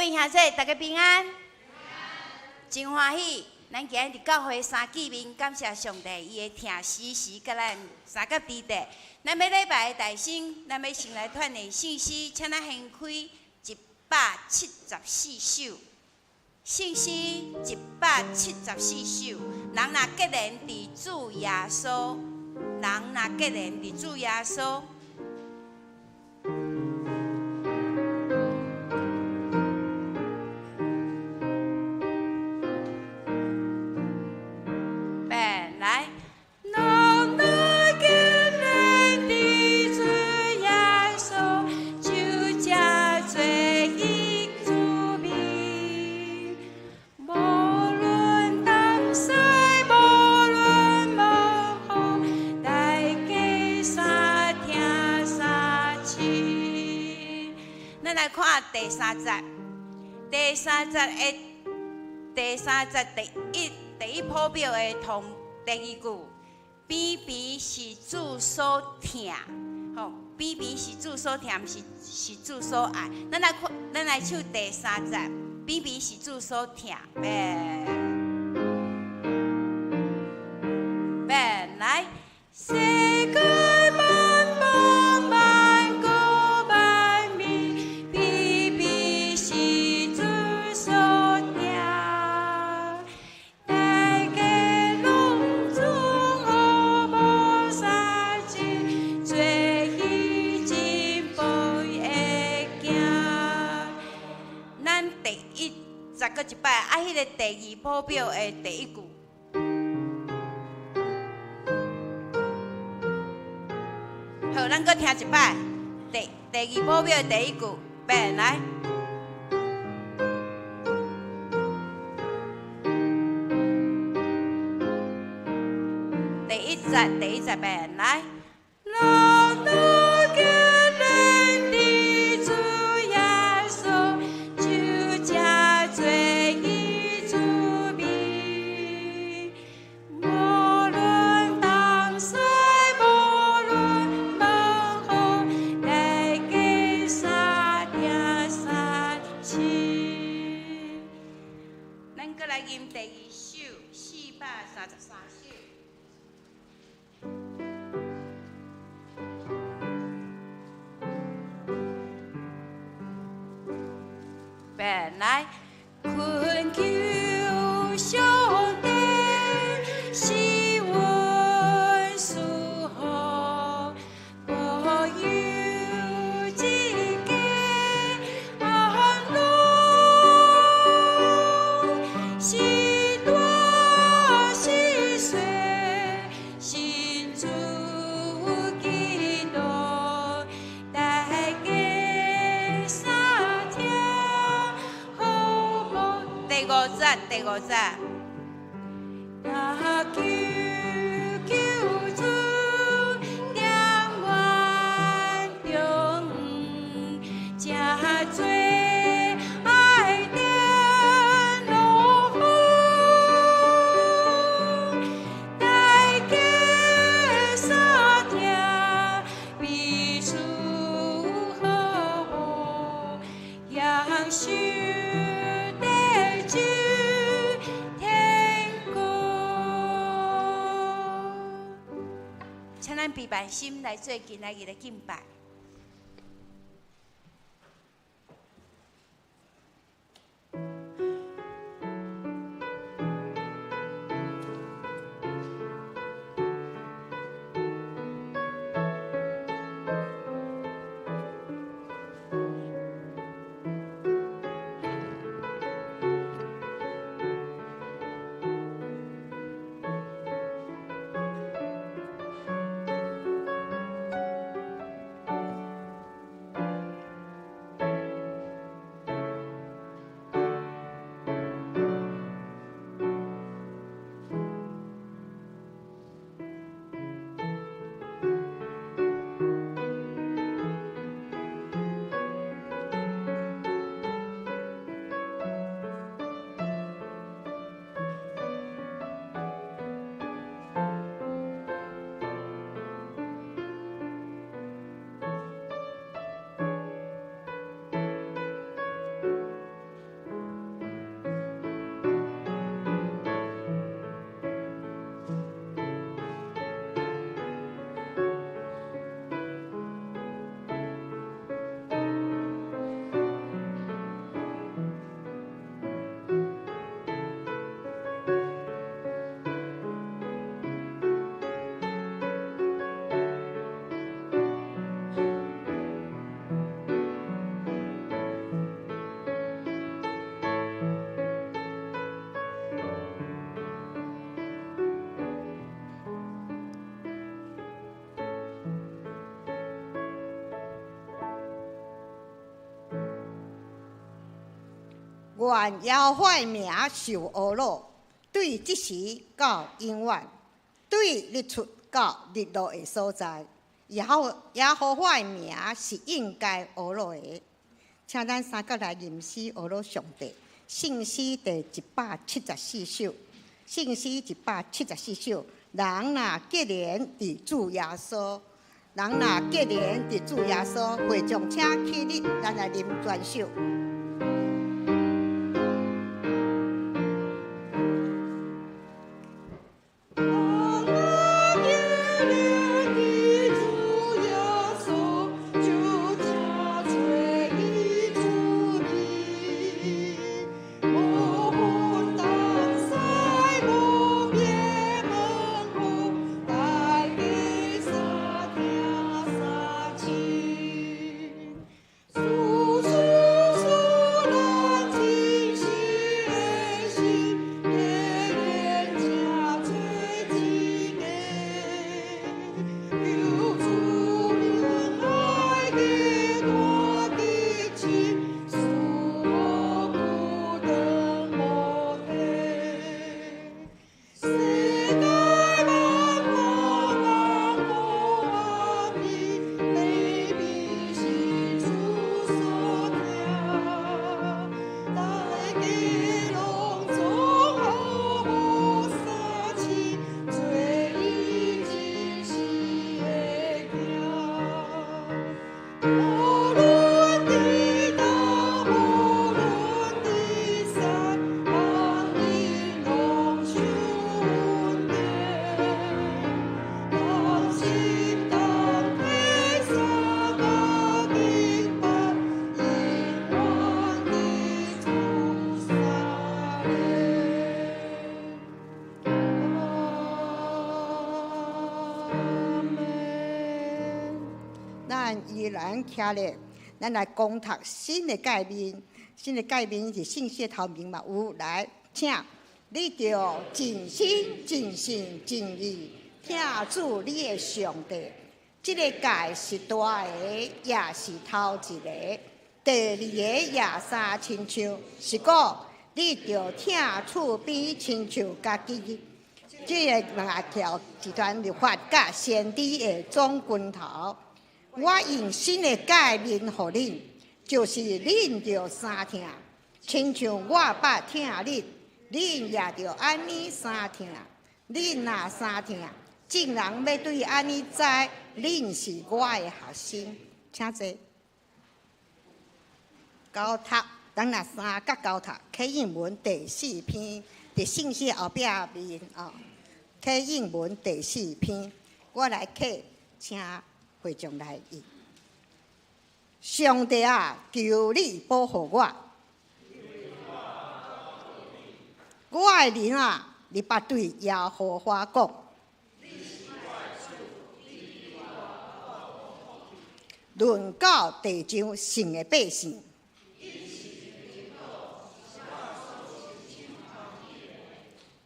弟兄姐，大家平安，真欢喜！咱今日教会三见面，感谢上帝，伊会听时时甲咱三角支持。咱每礼拜的大声，咱要先来传的信息，请咱掀开174首。信息174首，人若结连伫主耶稣，人若结连伫主耶稣。看第三节第一谱表的第二句，偏偏是主所疼，吼，偏偏是主所疼，是主所爱。咱来唱第三节，偏偏是主所疼，来。世界再一摆，迄个第二谱表的第一句，好，咱搁听一摆，第二谱表的第一句，来。第一节，来。第二首433首，来，困求上帝是阮属乎，保佑一家安乐。第五节，求求主点阮中，正做爱的农夫，大家相听彼此好好，养修。请咱备办心来做今仔日的敬拜。愿耶和华名受阿乐，对即时到永远，对日出到日落的所在，耶和华名是应该阿乐的。请咱三角来吟诗阿乐上帝。圣诗第174首，圣诗174首。人若结连伫主耶稣，人若结连伫主耶稣，会众请起立，咱来吟全首。依然徛咧，咱来讲读新的界面。新的界面是信息头面嘛有来，请你着尽心、尽性、尽意听主你的上帝。这个界是大个，也是头一个。第二个也三亲像，是讲你着听厝边亲像家己。这个两条集团律法甲先知的总拳头。我用新的界面予恁，就是恁着三听，亲像我捌听恁，恁也着安尼三听。恁若三听，众人要对安尼知，恁是我的学生。请坐。交读，咱若三角交读，启应文第4篇，伫信息后壁面哦。启应文第4篇，我来启，请会众来译。上帝啊，求你保护我。我的人啊，你捌对耶和华讲。论到地上神的百姓，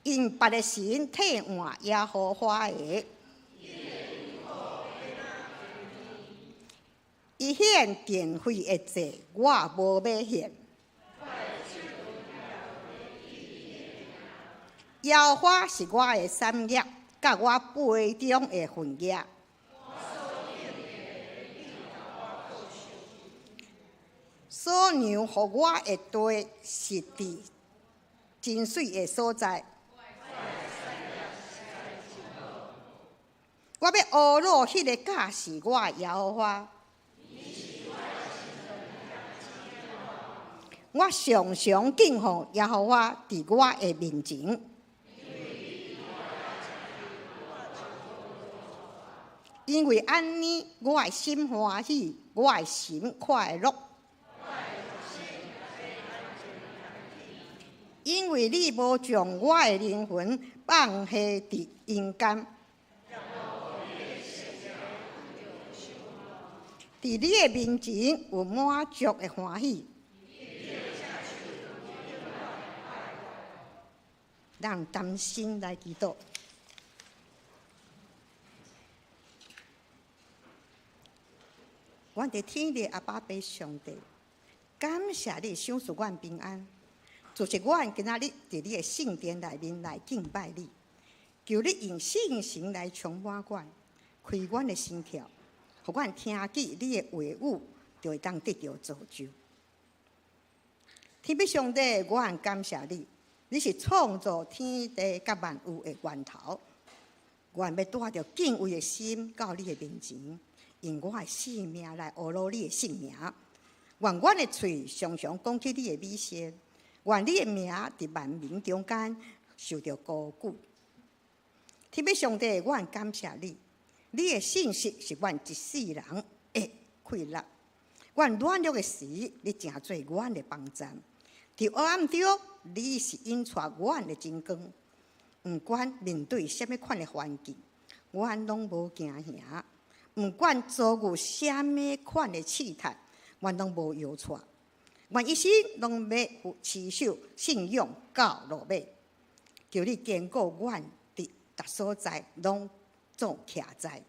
因别的神替换耶和华的。伊显电费的债，我无要显。耶和华是我的产业，甲我杯中的份额。所让予我的地是伫真水的所在。我要学落迄个教是我耶和华。我常常敬奉耶和华伫我的面前，因为安尼我的心欢喜，我的心快乐。因为你无将我的灵魂放下伫阴间，伫你的面前有满足的欢喜。让甘心来祈祷。阮伫天父阿爸爸上帝，感谢你赏赐阮平安，就是阮今仔日伫你的圣殿内面来敬拜你，求你用信心来充满阮，开阮的心窍，互阮听见你的话语，就会当得到造就。天父上帝，阮感谢你，你是创造天地甲万物的源头。阮要带着敬畏的心到你的面前，用我的性命来学罗你的性命。愿阮的嘴常常讲起你的美善，愿你的名伫万民中间受到高举。天父上帝，阮感谢你，你的信息是阮一世人的快乐。阮软弱的时，你诚做阮的帮站。伫黑暗中，你是引带阮的真光。毋管面对什么款的环境，阮拢无惊吓；毋管遭遇什么款的试探，阮拢无摇错。阮一生拢要持守信仰到落尾，求你坚固阮伫逐所在拢总徛在，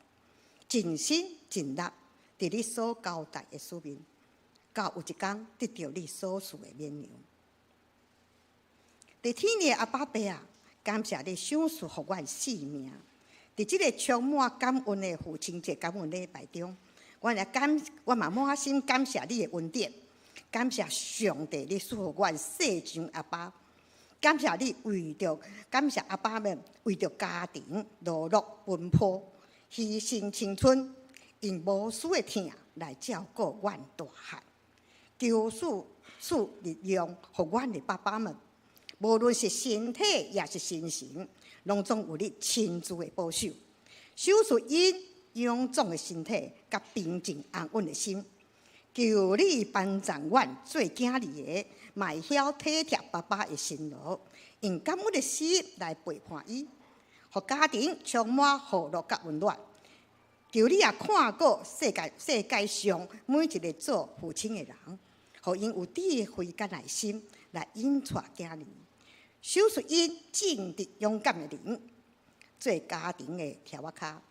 尽心尽力伫你所交代的使命，到有一天得到你所赐的免流。伫天的阿爸爸啊！感谢你赏赐予阮性命，伫即个充满感恩的父亲节感恩礼拜中，我嘛满心感谢你的恩典，感谢上帝你赐予阮世上阿爸，感谢你感谢阿爸们为着家庭劳碌奔波，牺牲青春，用无私的疼来照顾阮大汉，求赐力量予阮的爸爸们。无论是身体也是心神，拢总有你亲自的保守，守住因臃肿的身体，甲平静安稳的心。求你帮助阮做囝儿的，卖晓体贴爸爸的辛劳，用感恩的心来陪伴伊，互家庭充满和乐甲温暖。求你也看过世界上每一个做父亲的人，互因有智慧甲耐心来引带囝儿。守住因正直勇敢的人，做家庭的条仔脚，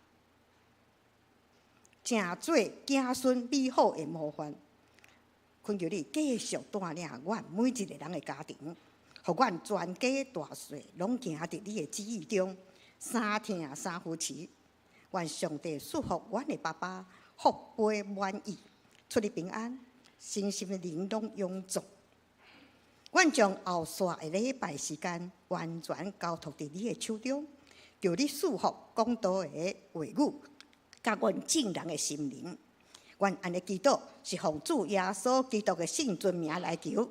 正做子孙美好的模范。恳求你继续带领阮每一个人的家庭，互阮全家大细拢行伫你的旨意中，三听三扶持。愿上帝赐福阮的爸爸，福杯满溢，出入平安，身心的灵拢永驻。阮将后续的礼拜时间完全交托伫你的手中，求你赐福讲道的话语，甲阮众人的心灵。愿安尼祈祷是奉主耶稣基督的圣尊名来求。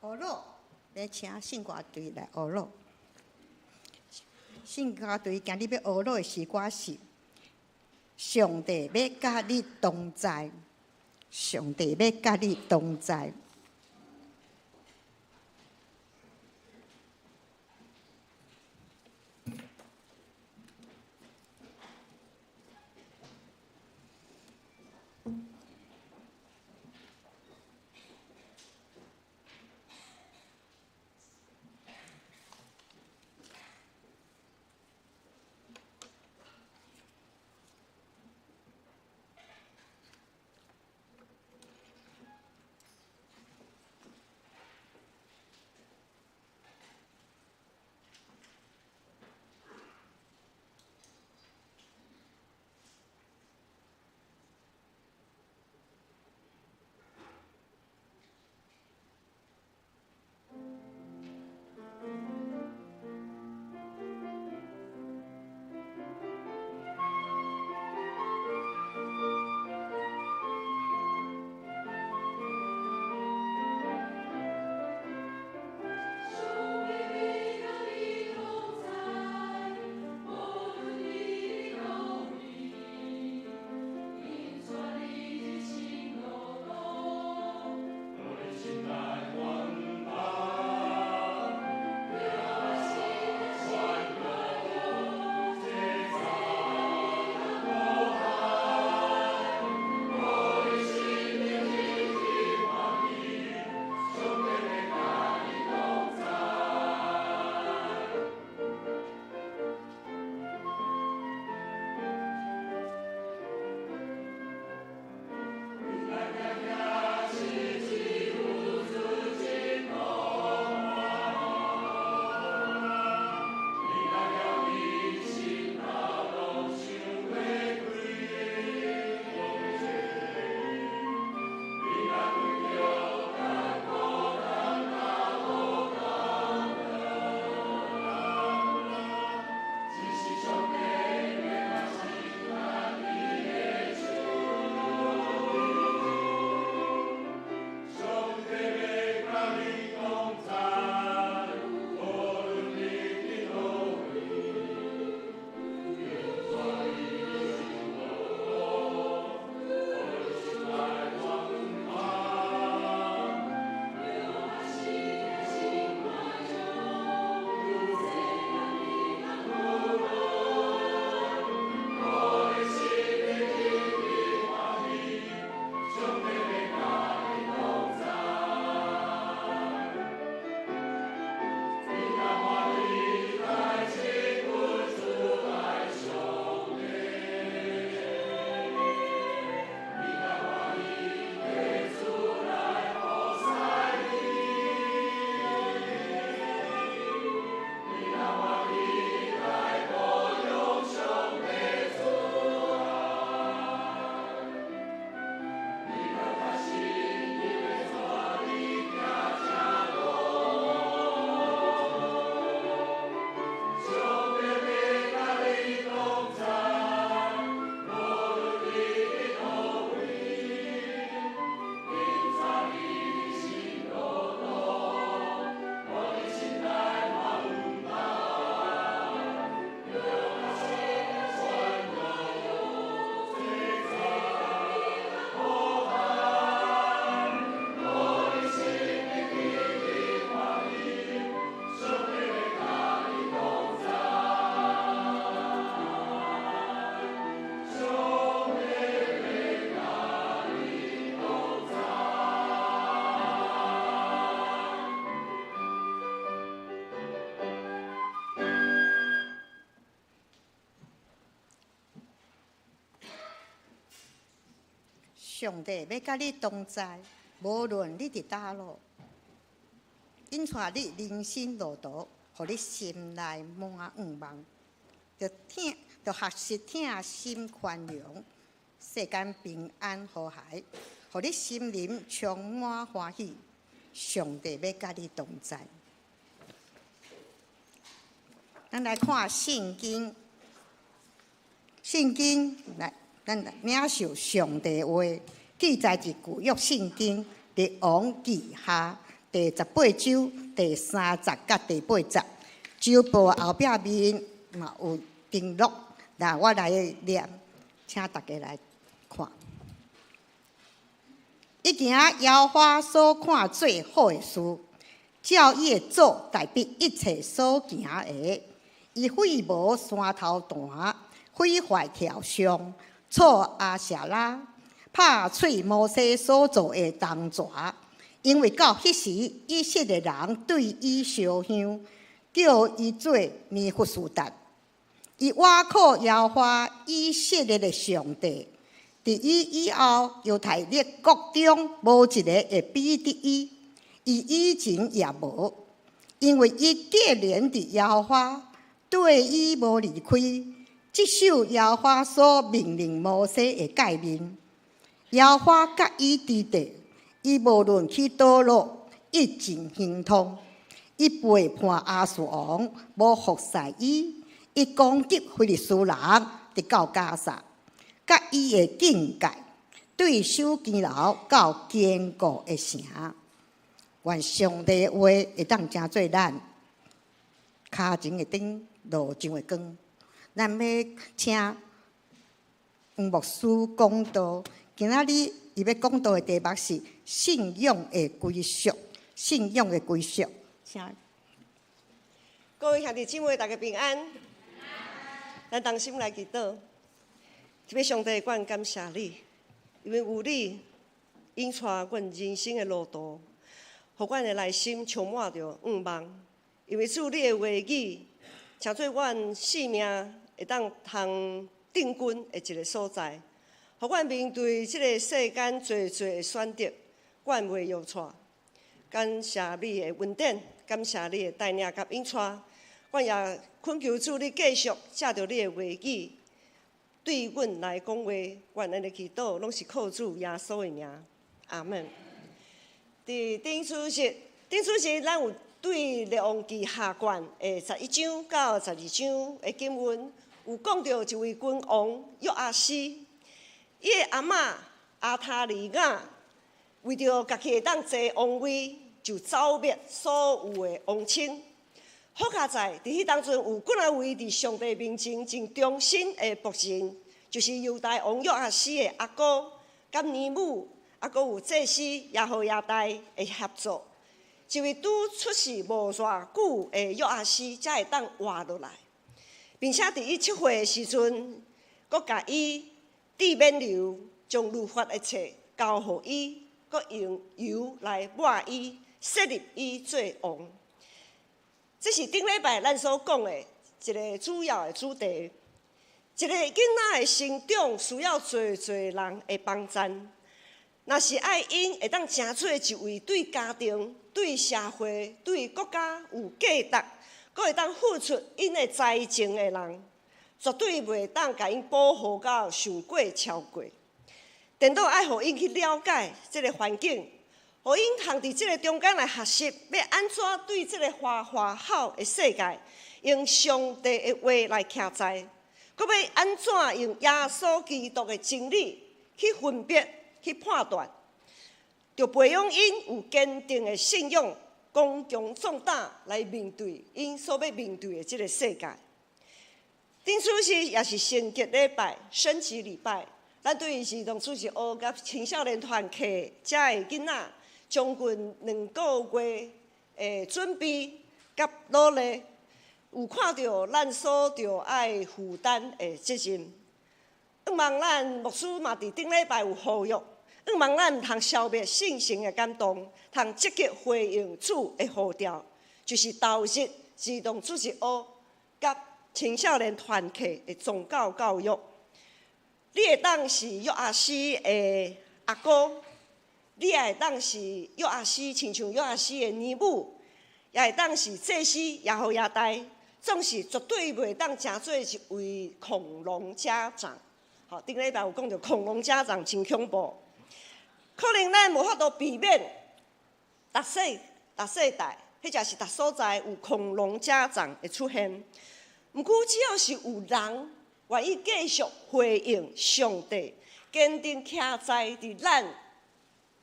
学乐，要请圣歌队来学乐。圣歌队今日要学乐的诗歌是：上帝要甲你同在。上帝要甲你同在。上帝要甲你同在，无论你伫倒落，引带你人生路途，互你心内满愿望，着学习疼心宽容，世间平安和谐，互你心灵充满欢喜。上帝要甲你同在。咱来看圣经，圣经来，咱来领受上帝话，记载自旧约圣经列王记下第18章第30甲第8节，周报后壁面嘛有登录。那我来念，请大家来看。一件耶和华所看最好的事，照伊的做代表一切所行的。伊废无山头段，毁坏条上，错阿舍拉，拍碎摩西所做的铜蛇，因为到迄时，以色列人对伊烧香，叫伊做尼弗斯达。伊挖苦耶和华以色列的上帝，伫伊以后，犹太列国中无一个会比得伊，伊以前也无，因为伊纪念伫耶和华。对伊无离开，即首耶和华所命令摩西的诫命，耶和华甲伊伫地，伊无论去倒落，一尽行通。伊背叛亚述王，无服侍伊，伊攻击非利士人，直到加萨，甲伊的境界，对手坚牢到坚固的城。愿上帝的话会当成做咱骹前的灯。路上的光，咱要请黄牧师讲道。今仔日伊要讲道的题目是信仰的归属。信仰的归属，请各位兄弟姊妹，大家平安。咱同心来祈祷，要上帝，阮感谢你，因为有你引带阮人生的路途，互阮的内心充满着愿望。因为主你的话语。诚做阮性命会当通定根的一个所在，互阮面对即个世间侪的选择，阮袂摇错。感谢你的恩典，感谢你的带领甲引带，阮也恳求主你继续借着你的话语对阮来讲话，阮安尼祈祷，拢是靠主耶稣的名，阿门。伫顶主日，咱有。对列王记下卷的11章到12章的经文，有讲到一位君王约阿斯，伊的阿嬷阿塔利亚为着家己会当坐王位，就剿灭所有的王亲。好佳在伫迄当阵有几啊位伫上帝面前真忠心的仆人，就是犹大王约阿斯的阿哥、甲尼母，啊，阁有祭司耶和亚大的协作。一位拄出世无偌久的约阿斯，才会当活落来，并且伫伊7岁的时阵，阁甲伊治免流，将律法的册交互伊，阁用油来抹伊，设立伊做王。这是顶礼拜咱所讲的一个主要的主题。一个囡仔的成长需要侪人的帮衬。若是爱因会当成做一位对家庭、对社会、对国家有价值，阁会当付出因的才情的人，绝对袂当甲因保护到上过超过。颠倒爱互因去了解这个环境，互因通伫这个中间来学习，要安怎对这个花花好的世界，用上帝的话来徛在，阁要安怎用耶稣基督的真理去分别。去判断，就培养因有坚定的信仰，刚强壮胆来面对因所要面对的这个世界。顶主日也是圣洁礼拜、升旗礼拜，咱对于儿童主日学甲青少年团契遮的囡仔，将近2个月的准备甲努力，有看到咱所着爱负担的责任。希望咱牧师嘛伫顶礼拜有呼吁，希望咱毋通消灭信心的感动，通积极回应主的呼召，就是投入儿童主日学甲青少年团契的宗教教育。你会当是约阿斯的阿哥，你也会当是约阿斯，亲像约阿斯的年母，也会当是祭司耶和亚代，总是绝对袂当成做一位恐龙家长。好，顶礼拜有讲到恐龙家长真恐怖，可能咱无法度避免，逐世代，或者是逐所在有恐龙家长会出现。毋过只要是有人愿意继续回应上帝，坚定徛在伫咱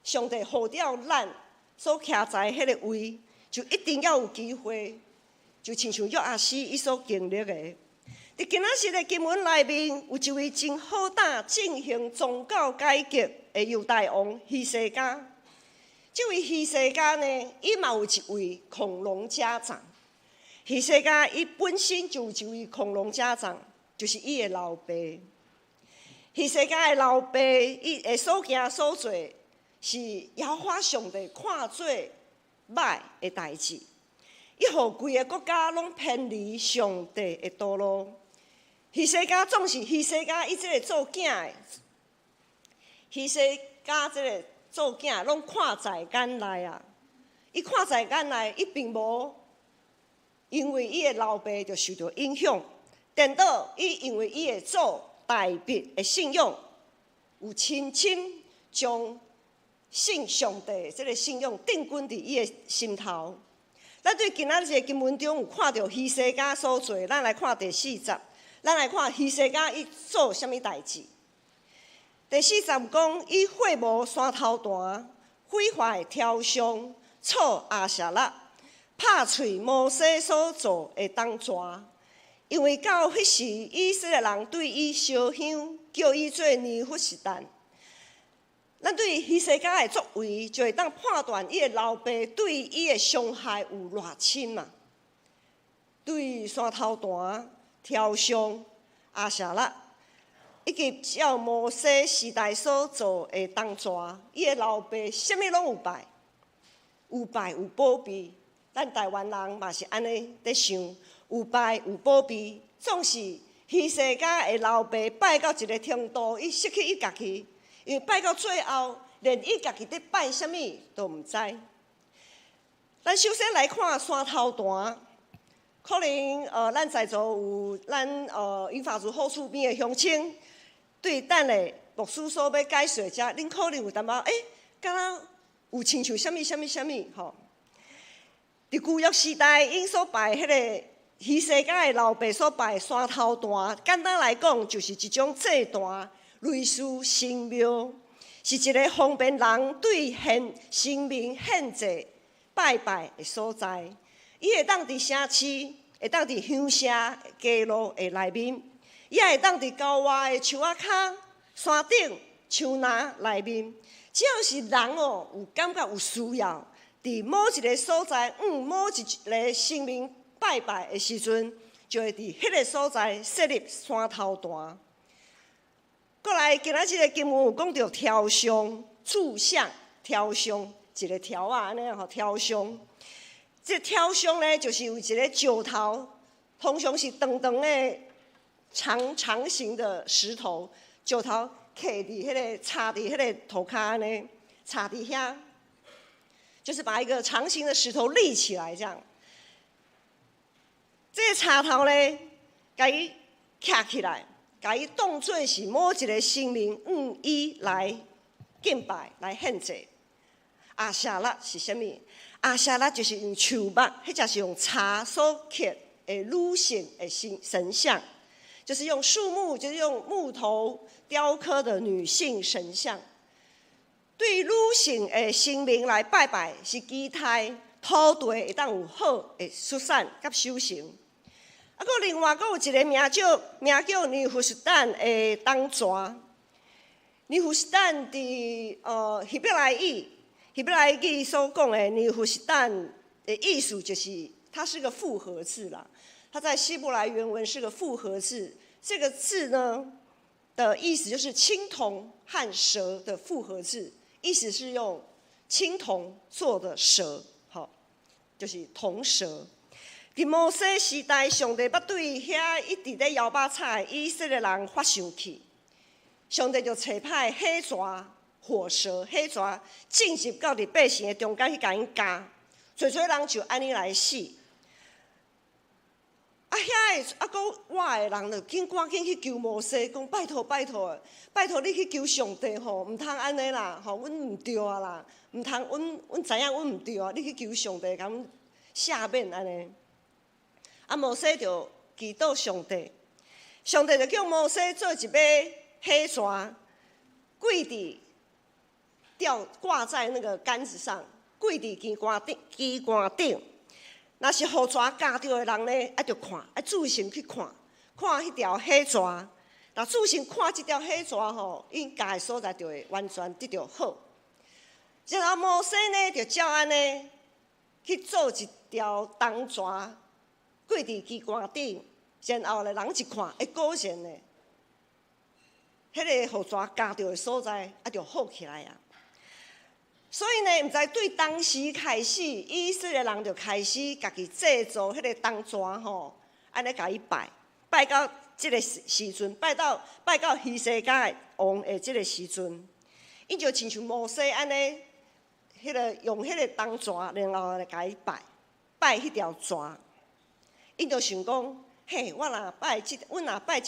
上帝呼召咱所徛在迄个位，就一定要有机会。就亲像约阿斯伊所经历的，伫今仔日的经文内面，有一位真好胆进行宗教改革的犹大王希西家。这位希西家呢，伊嘛有一位恐龙家长。希西家伊本身就有一位恐龙家长，就是伊的老爸。希西家的老爸，伊的所行所做，是耶和华上帝看做歹的代志。伊互规个国家拢偏离上帝的道路。希西家总是希西家，伊这个做囝的，希西家这个做囝拢看在眼内啊。伊看在眼内，伊并无因为伊的老爸就受到影响，颠倒伊因为伊的祖大笔的信仰，有深深将信上帝这个信仰定根伫伊的心头。咱对今仔日的经文中有看到希西家所做，咱来看第4节，咱来看希西家伊做啥物代志。第4节讲，伊会无山头段，毁坏雕像，错亚舍拉，拍碎摩西所做的铜蛇，因为到迄时，以色列人对伊烧香，叫伊做尼弗士但。咱对希西家的作为，就会当判断伊的老爸对伊的伤害有偌深嘛？对山头段、雕像、亚舍拉，以及照摩西时代所做的铜蛇，伊的老爸啥物拢有拜，有拜有保庇。咱台湾人嘛是安尼在想，有拜有保庇，总是希西家的老爸拜到一个程度，伊失去伊家己。因为拜到最后，连伊家己伫拜啥物都毋知。咱首先来看山头段，可能咱在座有咱英法族后厝边的乡亲，对咱的牧师所要解说者，恁可能有淡薄敢若有亲像啥物吼。伫旧约时代，因所拜迄个希西家的老爸所拜的山头段，简单来讲，就是一种祭坛。类似神庙，是一个方便人对神明献祭拜拜的所在。伊会当伫城市，会当伫乡舍、街路的内面，也会当伫郊外的树仔骹、山顶、树林内面。只要是人有感觉有需要，伫某一个所在，某一个神明拜拜的时阵，就会伫迄个所在设立山头坛。过来，今仔日的经文有讲到雕像、柱像、雕像，一个条啊，安尼吼雕像。这雕像呢，就是有一个石头，通常是长长的长形的石头，石头徛伫迄个插伫迄个土骹安尼，插伫遐，就是把一个长形的石头立起来这样。这个插头呢，甲伊徛起来。甲伊当作是某一个神明，伊来敬拜、来献祭。亚舍拉是啥物？亚舍拉就是用树木，或者是用茶所刻的女性的神像，就是用树木，就是用木头雕刻的女性神像。对女性的神明来拜拜，是期待土地会当有好的出产甲收成。另外，有一个名叫尼弗士但的铜蛇。尼弗士但伫希伯来语所讲的尼弗士但的意思就是，它是个复合字啦。它在希伯来原文是个复合字。这个字呢的意思就是青铜和蛇的复合字，意思是用青铜做的蛇，好，就是铜蛇。伫摩西时代，上帝捌对遐一直咧摇把菜以色列人发生气，上帝就找派火蛇火蛇、火蛇进入到伫百姓的中间去甲因咬，侪人就安尼来死。遐个讲我的人就赶紧去求摩西，讲拜托拜托的，拜托你去求上帝吼，毋通安尼啦，吼，阮毋对啊啦，毋通阮知影阮毋对啊，你去求上帝，甲阮赦免安尼。摩西就祈祷上帝，上帝就叫摩西做一尾火蛇，挂在那个杆子上，挂伫机关顶。若是互蛇咬着的人呢，就看，注心去看迄条火蛇。若注心看即条火蛇吼，因咬的所在就会完全得到好。然后摩西呢，就照安尼去做一条铜蛇，挂伫机关顶，然后咧人一看，果然呢，迄个互蛇咬着的所在就好起来啊。所以呢，毋知对当时开始，以色列人就开始家己制造迄个铜蛇吼，安尼甲伊拜到即个时阵，拜到希西家王的即个时阵，因就亲像摩西安尼，用迄个铜蛇，然后来甲伊拜迄条蛇，因就想讲，嘿，阮若拜即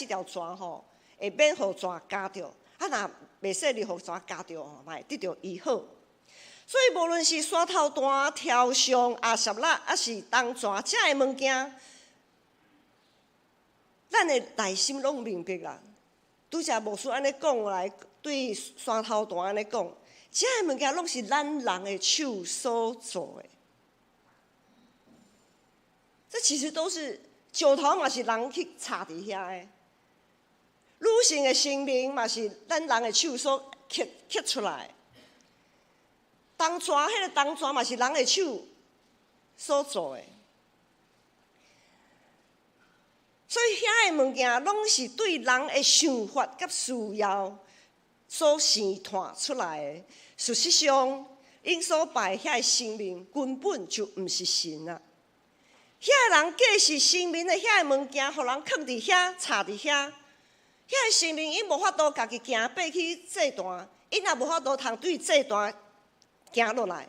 条蛇吼，会免互蛇咬着，若袂使哩互蛇咬着吼，嘛会得到医好。所以，无论是山头弹、跳绳、阿什拉，还是铜蛇，这个物件，咱的内心拢明白啦。拄则牧师安尼讲来，对山头弹安尼讲，这个物件拢是咱人的手所做的。这其实都是石头嘛，是人去插伫遐的；女性的生命嘛，是咱人的手所刻出来的。铜蛇，迄个铜蛇嘛是人的手所做的，所以遐个物件拢是对人的想法甲需要所生产出来的。事实上，因所拜遐个生命根本就毋是神啊！遐个人假是生命的遐个物件，互人放伫遐、插伫遐，遐个生命因无法度家己行爬去祭坛，因也无法度通对祭坛行落来，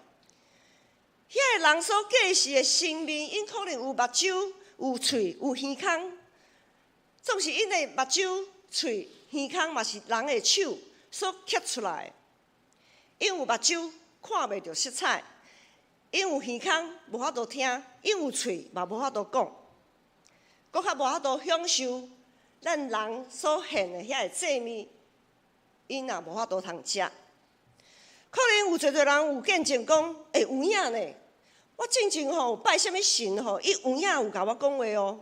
遐个人所假设的生命，因可能有目睭、有喙、有耳孔，总是因的目睭、喙、耳孔嘛是人的手所刻出来。因有目睭看袂到色彩，因有耳孔无法度听，因有喙嘛无法度讲，搁较无法度享受咱人所献的遐个祭物，因也无法度通食。可能有侪人有见证讲，有影呢。我进前吼拜什么神吼，伊有影有甲我讲话哦。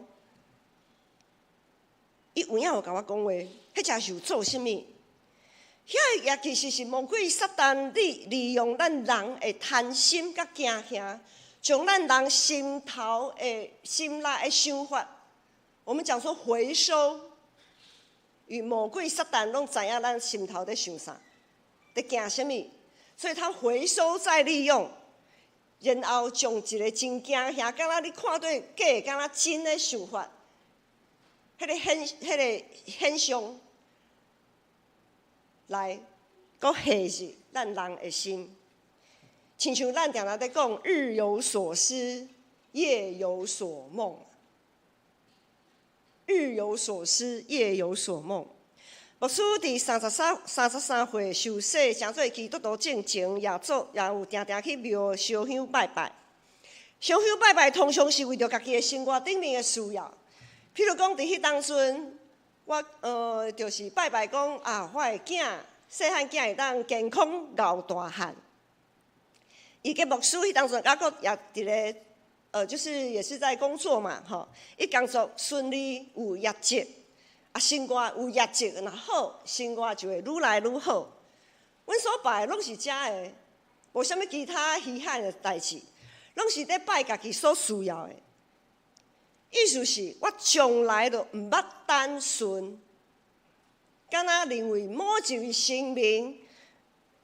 伊有影有甲我讲话，迄才是有做什么？遐也其实是魔鬼撒旦利用咱人的贪心甲惊吓，将咱人心内的想法，我们讲说回收，与魔鬼撒旦拢知影咱心头在想啥，在惊什么。所以他回收再利用，然后将一个真惊吓，敢若你看对假，敢若真的想法，迄个现象来，搁吓入咱人的心。亲像咱常常在讲，日有所思，夜有所梦。日有所思，夜有所梦。牧师伫33岁受洗，成做基督徒进前，也有定定去庙烧香拜拜。烧香拜拜通常是为着家己的生活顶面的需要。譬如讲，伫迄当阵，我就是拜拜讲啊，我的囝细汉囝会当健康熬大汉。伊个牧师迄当阵，也伫咧就是也是在工作嘛，吼，伊工作顺利，有业绩。生活有业绩，若好，生活就会愈来愈好。阮所拜的拢是遮的，无啥物其他稀罕的代志，拢是咧拜家己所需要的。意思是我从来都毋捌单纯，敢若认为某一位生命，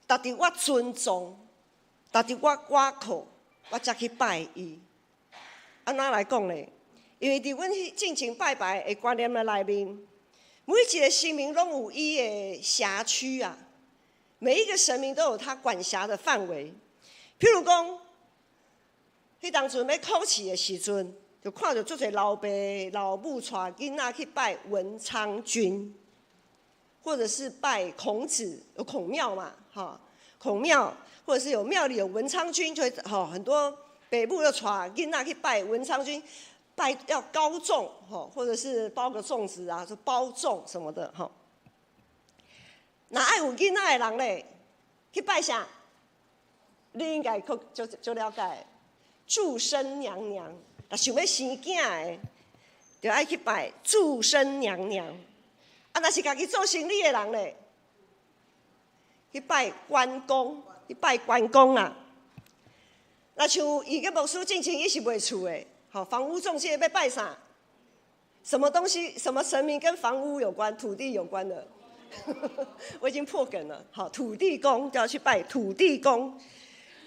值得我尊重，值得我倚靠，我才去拜伊。安怎来讲呢？因为伫阮进前拜拜的观念的内面。每一个生命拢有伊的辖区啊，每一个神明都有他管辖的范围。譬如讲，迄当阵要考试的时阵，就看到足侪老爸老母带囡仔去拜文昌君，或者是拜孔子，有孔庙嘛，孔庙，或者是有庙里有文昌君，就会很多爸母要带囡仔去拜文昌君，拜要高粽，或者是包个粽子啊，说包粽什么的，那爱有囡仔的人咧，去拜啥？你应该就了解，祝生娘娘。若想要生囝的，就爱去拜祝生娘娘。啊，若是家己做生意的人咧，去拜关公，去拜关公啦。那像伊个牧师进前，伊是卖厝的，房屋中介要拜啥？什么东西？什么神明跟房屋有关、土地有关的？我已经破梗了。好，土地公就要去拜土地公。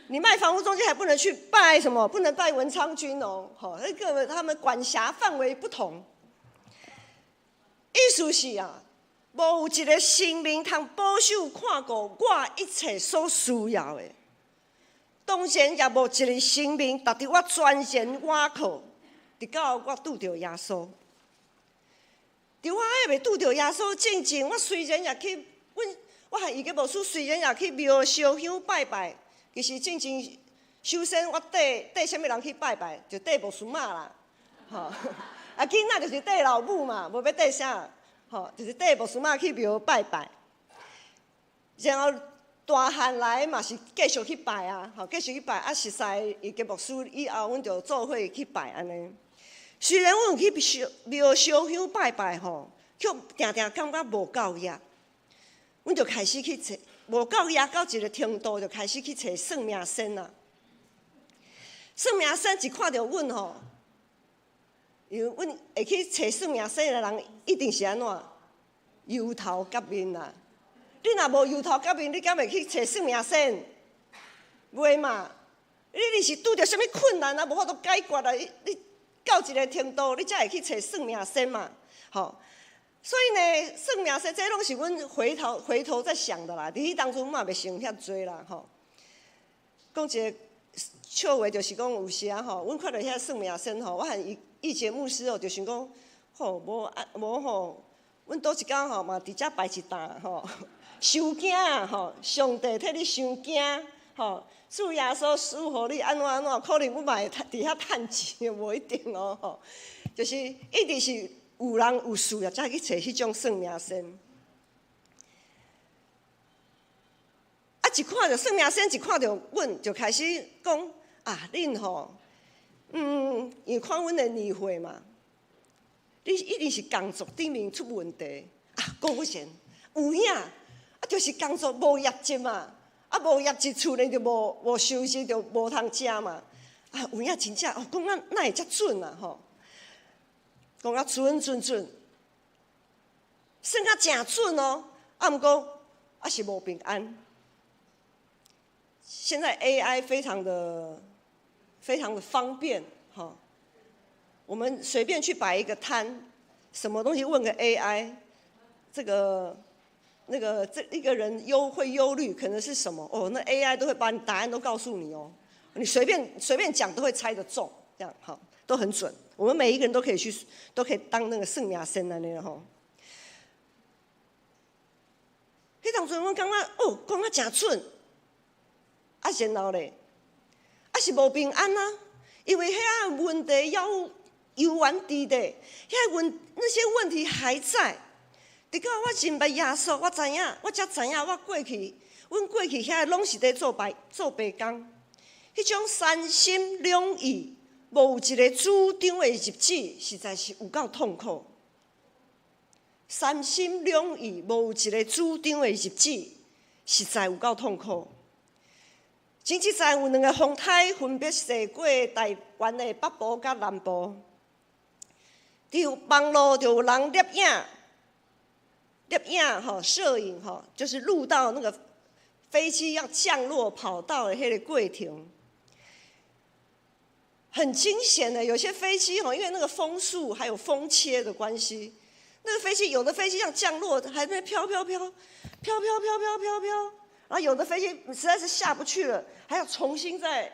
你卖房屋中介还不能去拜什么？不能拜文昌君哦。那个他们管辖范围不同。意思是啊，无有一个神明通保守看顾我一切所需要的。当然也无一个神明达到我全然倚靠，直到我拄着耶稣。伫我还未拄着耶稣之前，我虽然也去，我和伊个牧师虽然也去庙烧香拜拜。其实真正首先我缀什么人去拜拜，就缀牧师妈啦，啊囡仔就是缀老母嘛，无要缀啥，就是缀牧师妈去庙拜拜。然后大汉来嘛是继续去拜啊，继续去拜啊，熟悉伊个牧师以后，阮就做伙去拜安尼。虽然阮有去庙烧香拜拜却定定感觉无够热，阮就开始去找。无够压到一个程度，就开始去找算命先啦。算命先一看到阮因为阮会去找算命先的人，一定是安怎油头革面啦。你若无油头革面，你敢会去找算命先？袂嘛？你是拄着什么困难啊？无法度解决啊？你到一个程度，你才会去找算命先嘛？所以呢，算命先这拢是阮回头在想的啦。伫迄当初嘛袂想遐多啦，讲一个笑话，就是讲有时啊，阮看到遐算命先我和义节牧师就想讲，无阮倒一天嘛伫遮摆一担收惊上帝替你收惊主耶稣赐予你安怎，可能阮嘛会伫遐趁钱，无一定就是一直是。有人有需要，才去找迄种算命先。一看到算命先，一看到阮就开始讲恁因为看阮的年岁嘛，你一定是工作顶面出问题果然有影就是工作无业绩嘛，无业绩厝呢就无收入，就无通食嘛。有影真正讲哪会遮准啊讲啊准，算啊真准毋过是无平安。现在 AI 非常的方便我们随便去摆一个摊，什么东西问个 AI， 这一个人会忧虑可能是什么那 AI 都会把你答案都告诉你你随便讲都会猜得中，这样都很准。我们每一个人都可以当那个算命先安尼迄当阵阮感觉讲啊真准，然后咧是无平安啊，因为遐问题犹原伫咧，那些问题还在。直到我认捌耶稣，我才知影阮过去遐拢是在做白工，迄种三心两意。无一个主张的日子，实在是有够痛苦。三心两意，无一个主张的日子，实在有够痛苦。前一阵有2个风台分别驶过台湾的北部甲南部，伫网络就有人摄影摄影就是录到那个飞机要降落跑道的迄个过程。很惊险的，有些飞机因为那个风速还有风切的关系，那个飞机有的飞机要降落，还在飘，然后有的飞机实在是下不去了，还要重新再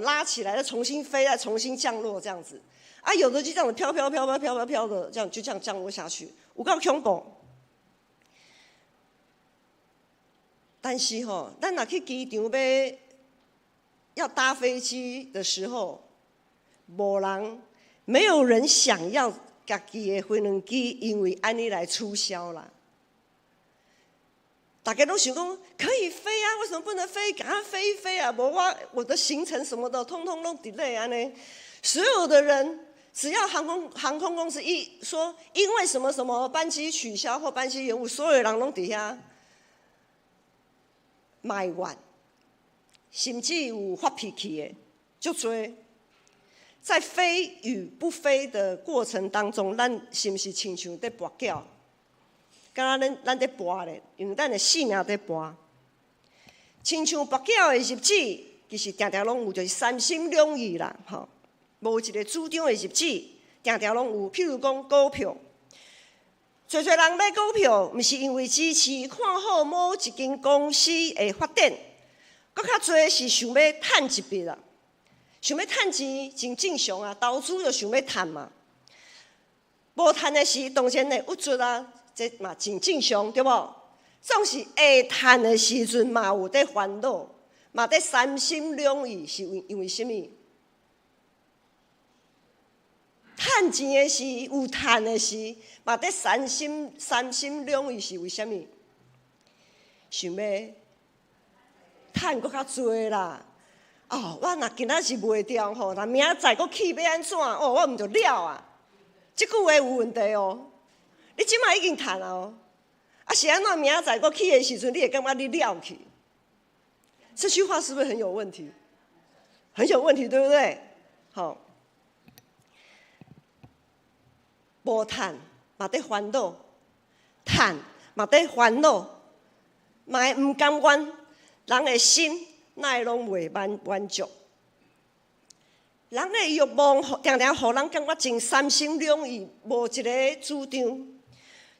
拉起来，再重新飞，再重新降落这样子。啊，有的就这样子飘的，就这样降落下去，有够恐怖。但是咱若去机场要搭飞机的时候，没有人想要家己的飞轮机因为安尼来取消啦。大家都想讲可以飞啊，为什么不能飞？赶快飞一飞啊！我的行程什么的，通通都 delay 安尼。所有的人只要航空公司一说因为什么什么班机取消或班机延误，所有人拢底下埋怨，甚至有发脾气的，就多。在飞与不飞的过程当中，咱是不是亲像在跋筊？敢若咱在跋咧，用咱的性命在跋。亲像跋筊的日子，其实常常拢有，就是三心两意啦，无一个主张的日子，常常拢有。譬如讲股票，侪人买股票，毋是因为支持看好某一间公司的发展，搁较侪是想要趁一笔啦。想要趁钱真正常啊，投资就想要趁嘛。无趁的时当然会郁卒啊，这嘛真正常，对无？总是会趁的时阵嘛有在烦恼，嘛在三心两意，是因为什么？趁钱的时有趁的时，嘛在三心两意是为什么？想要趁搁较多啦。我若今仔是卖掉吼，那明仔载搁起要安怎？我毋就了啊！即句话有问题哦。你即摆已经趁啊是安怎？明仔载搁起的时阵，你会感觉你了去？这句话是不是很有问题？很有问题，对不对？无趁嘛在烦恼，趁嘛在烦恼，嘛会毋甘愿，人的心。哪会拢袂满足？人的欲望常常互人感觉真三心两意，无一个主张。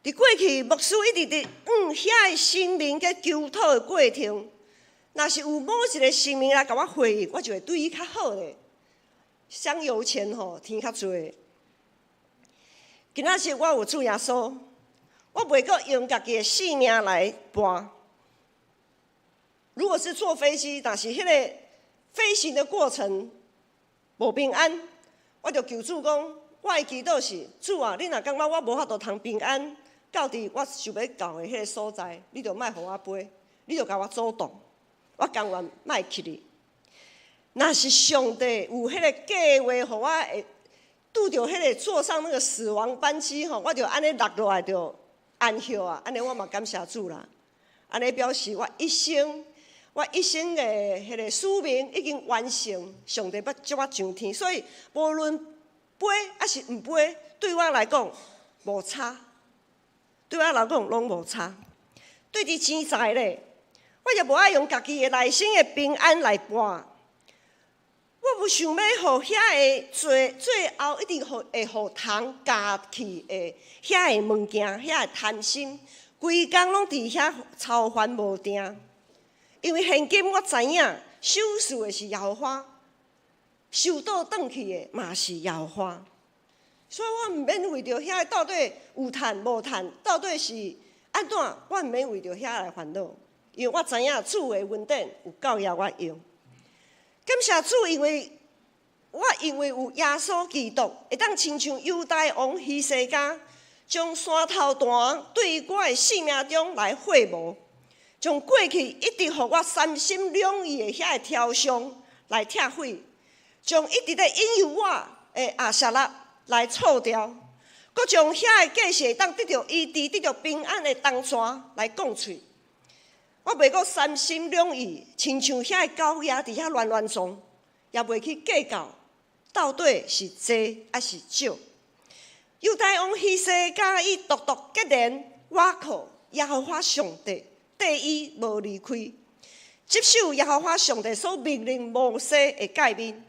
伫过去，牧师一直伫遐个生命在求讨的过程，若是有某一个生命来甲我回应，我就会对伊较好咧。香油钱添较侪。今仔日我有主耶稣，我袂阁用家己的性命来搬。如果是坐飞机，但是迄个飞行的过程无平安，我就求主讲，我的祈祷是主啊，你若感觉我无法度通平安到伫我想要到的迄个所在，你就莫互我飞，你就甲我阻挡，我甘愿莫去哩。若是上帝有迄个计划，互我会拄着迄个坐上那个死亡班机我就安尼落落来就安息啊，安尼我嘛感谢主啦。安尼表示我一生的迄个使命已经完成，上帝要接我上天，所以无论飞还是毋飞，对我来讲无差，对我来讲拢无差。对伫钱财咧，我也无爱用家己的内心的平安来搬，我无想要互遐个最后一定会互通家去的遐个物件，遐个贪心，规工拢伫遐操烦无定。因为现今我知影，收拾的是耶和华，收倒转去的嘛是耶和华，所以我毋免为着遐到底有趁无趁，到底是安怎，我毋免为着遐来烦恼，因为我知影主的恩典有够也我用。感谢主，因为有耶稣基督，会当亲像犹大王希西家，将山头断对我的生命中来会无。从过去一直互我三心两意的遐个挑伤来拆毁，从一直在引诱我的阿撒勒来错掉，搁从遐个计势当得到医治、得到平安的东山来讲出。我袂阁三心两意，亲像遐个狗仔伫遐乱乱撞，也袂去计较到底是多还是少。犹大王希西家伊独决定，我靠耶和华上帝。对伊无离开，接受耶和华上帝所命令摩西的诫命，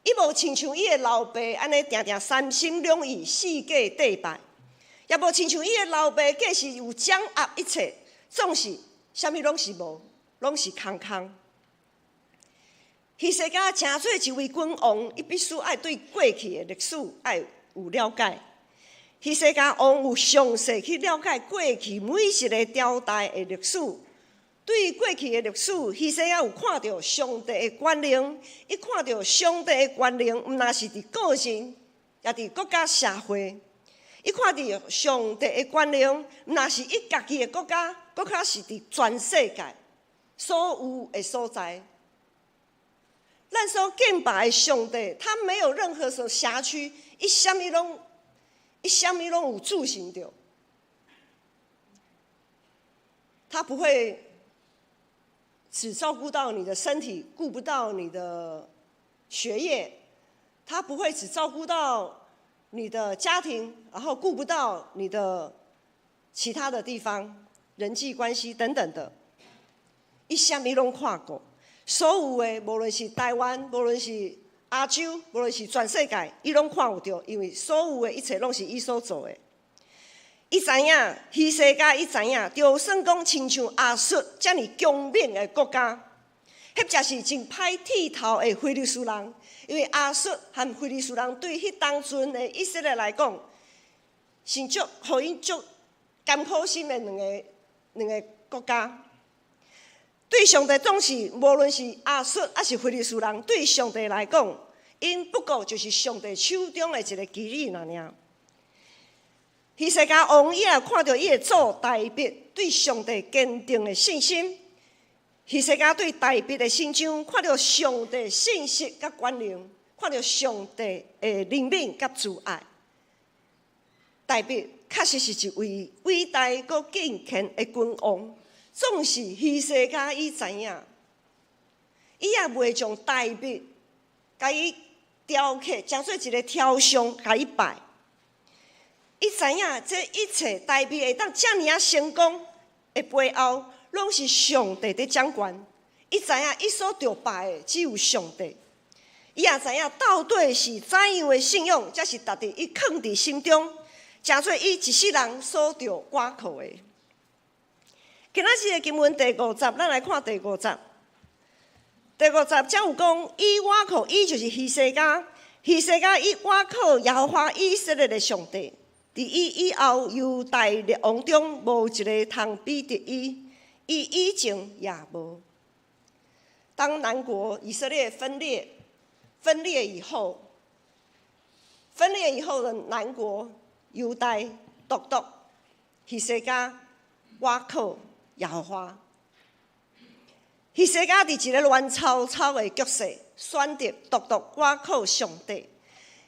伊无亲像伊的老爸安尼定定三心两意、四界对拜，也无亲像伊的老爸计是有掌握一切，总是啥物拢是无，拢是空空。希西家诚做一位君王，伊必须爱对过去的历史爱有了解。希西家王有详细去了解过去每一个朝代的历史。对过去的历史，希西家有看到上帝的权能，伊看到上帝的权能，毋但是伫个人，也伫国家社会。伊看到上帝的权能，毋但是伊家己的国家，搁较是伫全世界所有的所在。咱所敬拜的上帝，他没有任何所辖区，伊啥物拢有自信着。他不会只照顾到你的身体，顾不到你的学业；他不会只照顾到你的家庭，然后顾不到你的其他的地方、人际关系等等的。伊啥物拢看过。所有的，无论是台湾，无论是亚洲，无论是全世界，伊拢看有到，因为所有的一切拢是伊所做的。伊知影，希西家伊知影，就算讲亲像亚述遮尔强猛的国家，迄才是真歹剃头的非利士人，因为亚述和非利士人对迄当阵的以色列来讲，是互因足艰苦心的两个国家。对上帝总是，无论是亚述还是非利士人，对上帝来讲，因不过就是上帝手中的一个棋子尔。希西家王伊也看到伊的祖大卫对上帝坚定的信心，希西家对大卫的心中看到上帝信息甲权能，看到上帝的怜悯甲慈爱。大卫确实是一位伟大搁敬虔的君王。总是希西家伊知影，伊也袂将大卫甲伊雕刻，当做一个雕像甲伊拜。伊知影这一切大卫会当遮尔啊成功的背后，拢是上帝在掌权。伊知影伊所着拜的只有上帝。伊也知影到底是怎样的信仰，才是值得伊藏伫心中，诚做伊一世人所着挂靠的。今仔日的经文第5节，咱来看第5节。第5节才有讲，伊倚靠伊就是希西家，希西家伊倚靠耶和华以色列的上帝。伫伊以后，犹大列王中无一个通比得伊，伊以前也无。当南国以色列分裂以后的南国犹大独独，希西家倚靠耶和华。希西家伫一个乱糟糟的局势，选择独独倚靠上帝。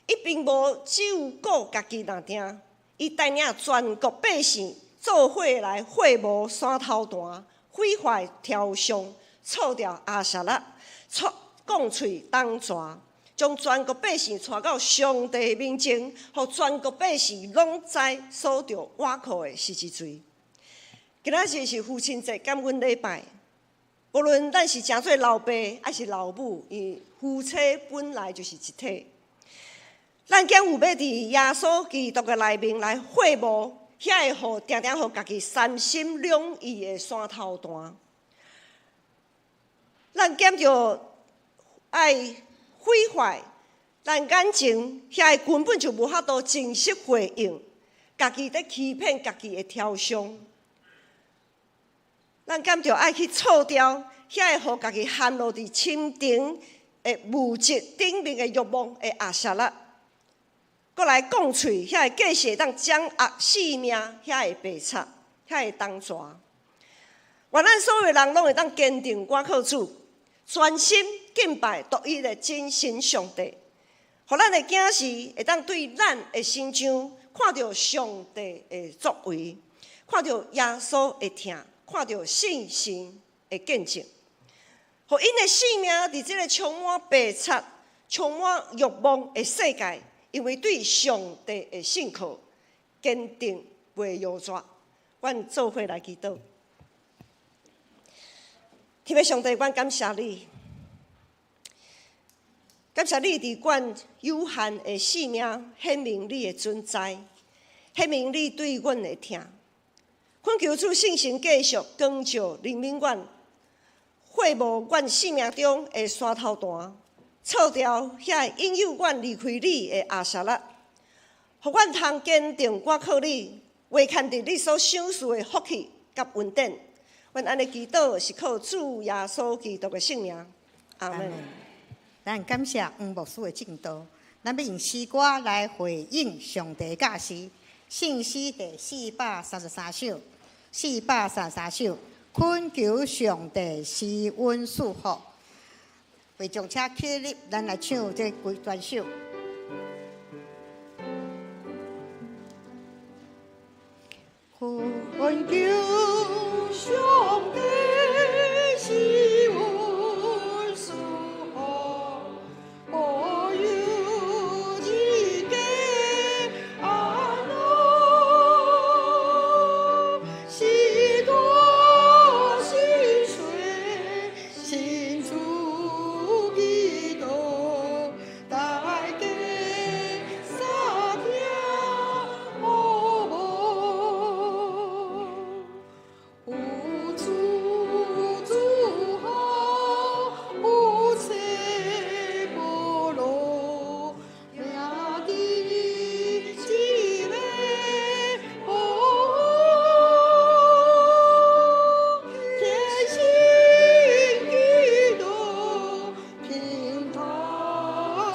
伊并无只有顾家己那定，伊带领全国百姓做伙来会谋山头段，毁坏雕像，错掉亚舍拉，讲喙当蛇，将全国百姓带到上帝面前，互全国百姓拢知所着倚靠的是一罪。今仔日是父亲节感恩礼拜，无论咱是诚做老爸还是老母，伊夫妻本来就是一体。咱竟有要伫耶稣基督的内面来会谋，遐会互定定互家己三心两意的山头段。咱竟着爱毁坏咱眼前遐根本就无法度真实回应，家己在欺骗家己的雕像。咱敢着爱去错掉遐会互家己陷落伫深沉的物质顶面的欲望的亚舍拉，搁来讲喙遐会继续当掌握性命，遐会白贼，遐会当蛇。愿咱所有的人拢会当坚定倚靠主，专心敬拜独一的真神上帝，互咱的囝时会当对咱的心上看到上帝的作为，看到耶稣的疼。看到信心的见证，互因的性命伫这个充满白贼、充满欲望的世界，因为对上帝的信靠坚定袂摇拽。阮做伙来祈祷，天父上帝，阮感谢你，感谢你伫阮有限的生命显明你的存在，显明你对阮的疼。恳求主圣神继续光照人民院，会无阮生命中的山头段，扫掉遐引诱阮离开你的压杀力，互阮通坚定我靠你，唯看伫你所赏赐的福气甲恩典。阮安尼祈祷是靠主耶稣基督的圣名，阿门。咱感谢黄牧师的正道，咱要用诗歌来回应上帝教示。圣诗第433首，433首，恳求上帝施恩赐福。为将车起立，咱来唱这全首。恳求上帝施恩赐福，保佑一家安乐，喜多心碎，心主基督，大家三听有主祝福，有切无路，命伫一个天心基督，平他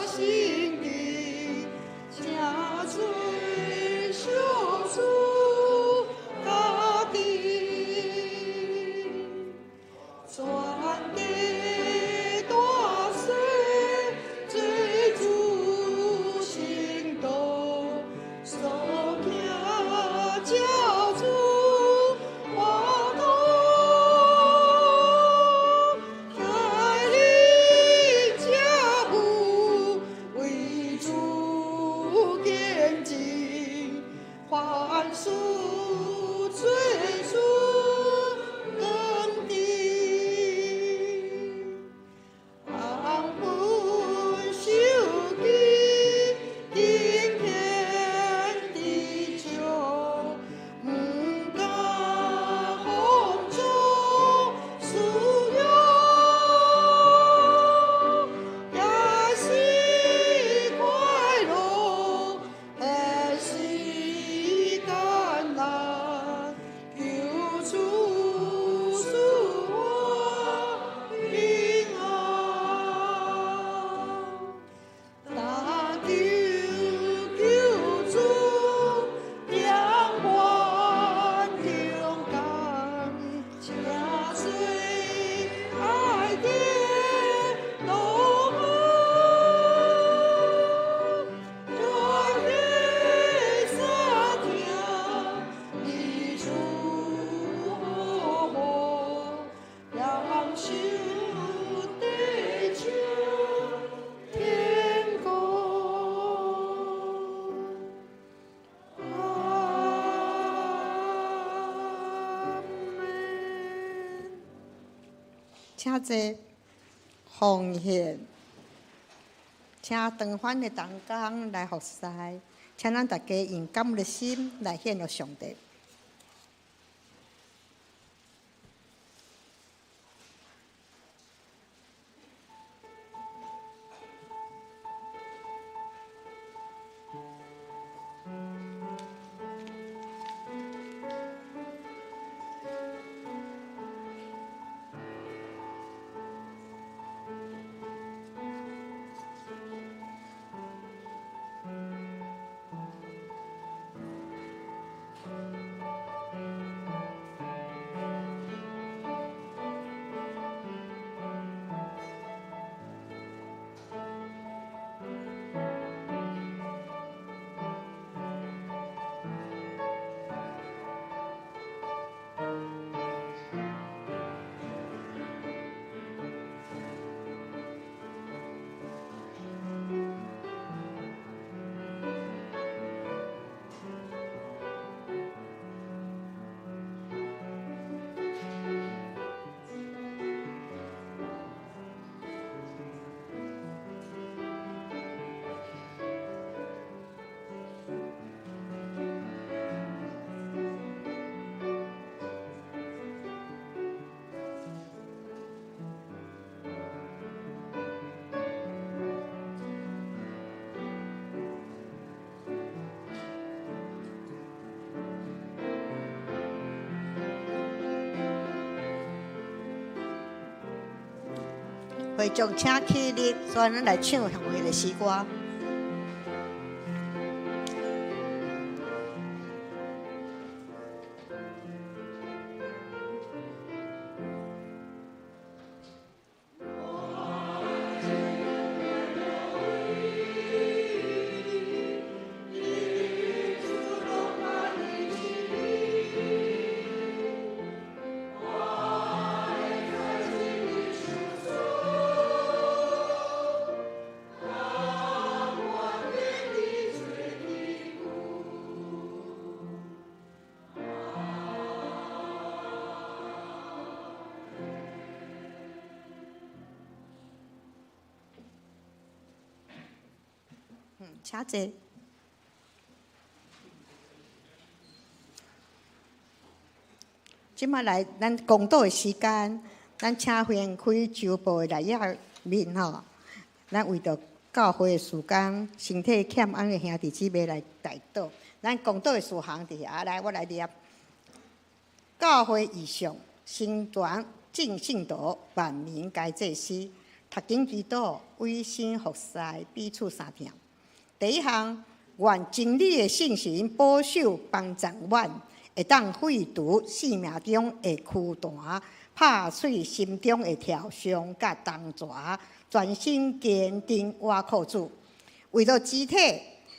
心地，正最小主家己。全地大水，最主行道，所行教主我道，带领家务为主见证，凡事最主更定。昂本受记，今天地久，不敢风中使用，也是快乐，也是艰难，求主赐我平安。但求救主两岸中间，正最爱的路门，愿你三听你祝福，让受地久天光。阿门。请坐，奉献，请长返的同工来服侍，请咱大家用感恩的心来献给上帝。会众请起立，所以咱来唱向会的诗歌。请坐。即摆来咱公道的时间，咱请会员开周报的内页面吼，咱为着教会的事工、身体欠安的兄弟姊妹来代祷。咱公道的事项伫遐，来我来念。教会异象，新传正信道，万民该祭司，读经祈祷，委身服侍，彼此相听。第一项，愿真理的信心保守帮助阮，会当废除生命中的苦断，拍碎心中的跳伤甲重蛇，全心坚定倚靠主。为了肢体，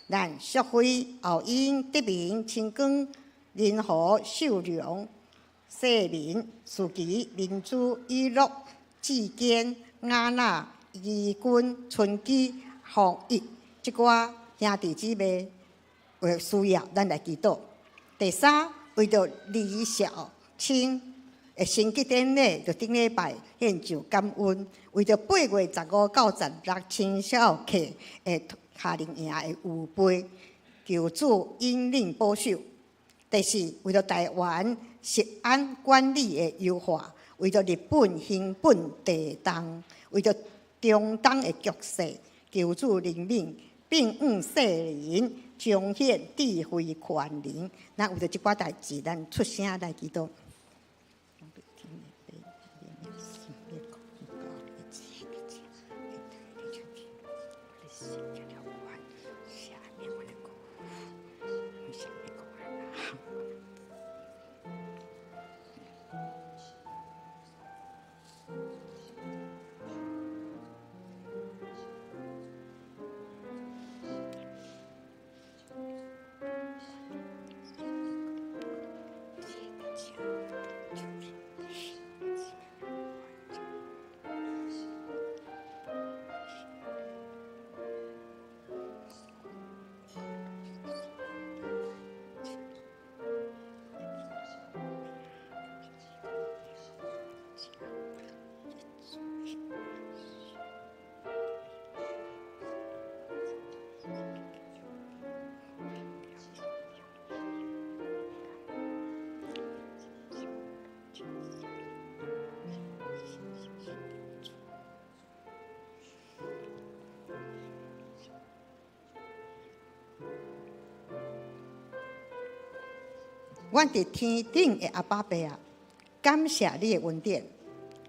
咱学会后因得名清光、仁和、秀良、世民、书记、民主、娱乐、志坚、雅娜、义军、春基、弘毅。即寡兄弟姊妹为需要，咱来祈祷。第三，为着李孝清的升级典礼，就顶礼拜献上感恩。为着8月15到16青少客的夏令营的预备，求主引领保守。第四，为着台湾食安管理的优化，为着日本兴本地动，为着中东的局势，求主领领。并世人彰显智慧权能，咱为着即寡代志，咱出声来祈祷。阮伫天顶的阿爸爸啊，感谢你的恩典，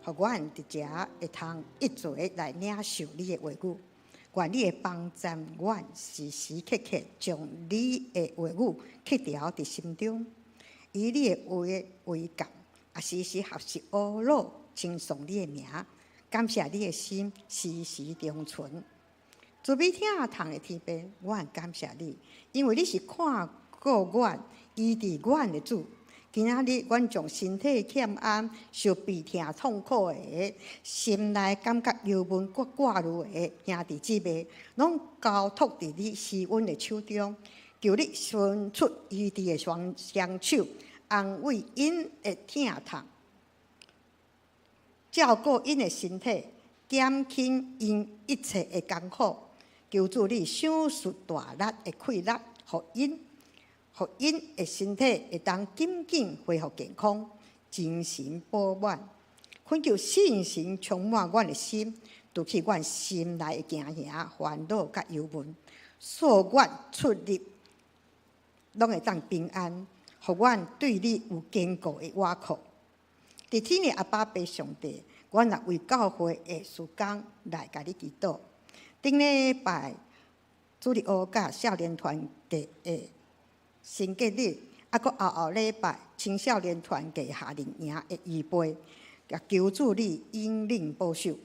互阮伫遮会通一嘴来领受你的话语。愿你的帮助阮时时刻刻将你的话语刻条伫心中，以你的话为鉴，也时时学习学老称颂你的名，感谢你的心时时长存。主必听堂的天边，阮感谢你，因为你是看顾阮。医治阮的主，今仔日阮将身体欠安、受鼻痛痛苦的、心内感觉忧闷挂虑的兄弟姊妹，拢交托伫你施恩的手中，求你伸出医治的双手，安慰因的疼痛，照顾因的身体，减轻因一切的艰苦。求主你想出大力的气力，互因的身体会当紧紧恢复健康，精神饱满。恳求信心充满阮的心，除去阮心内的惊吓、烦恼甲忧闷，所阮出入拢会当平安，互阮对你有坚固的倚靠。伫天的阿爸爸上帝，我若为教会的事工来甲你祈祷。顶礼拜主日学甲少年团体的升格日，啊，搁后礼拜青少年团体夏令营的预备，也求主你引领保守。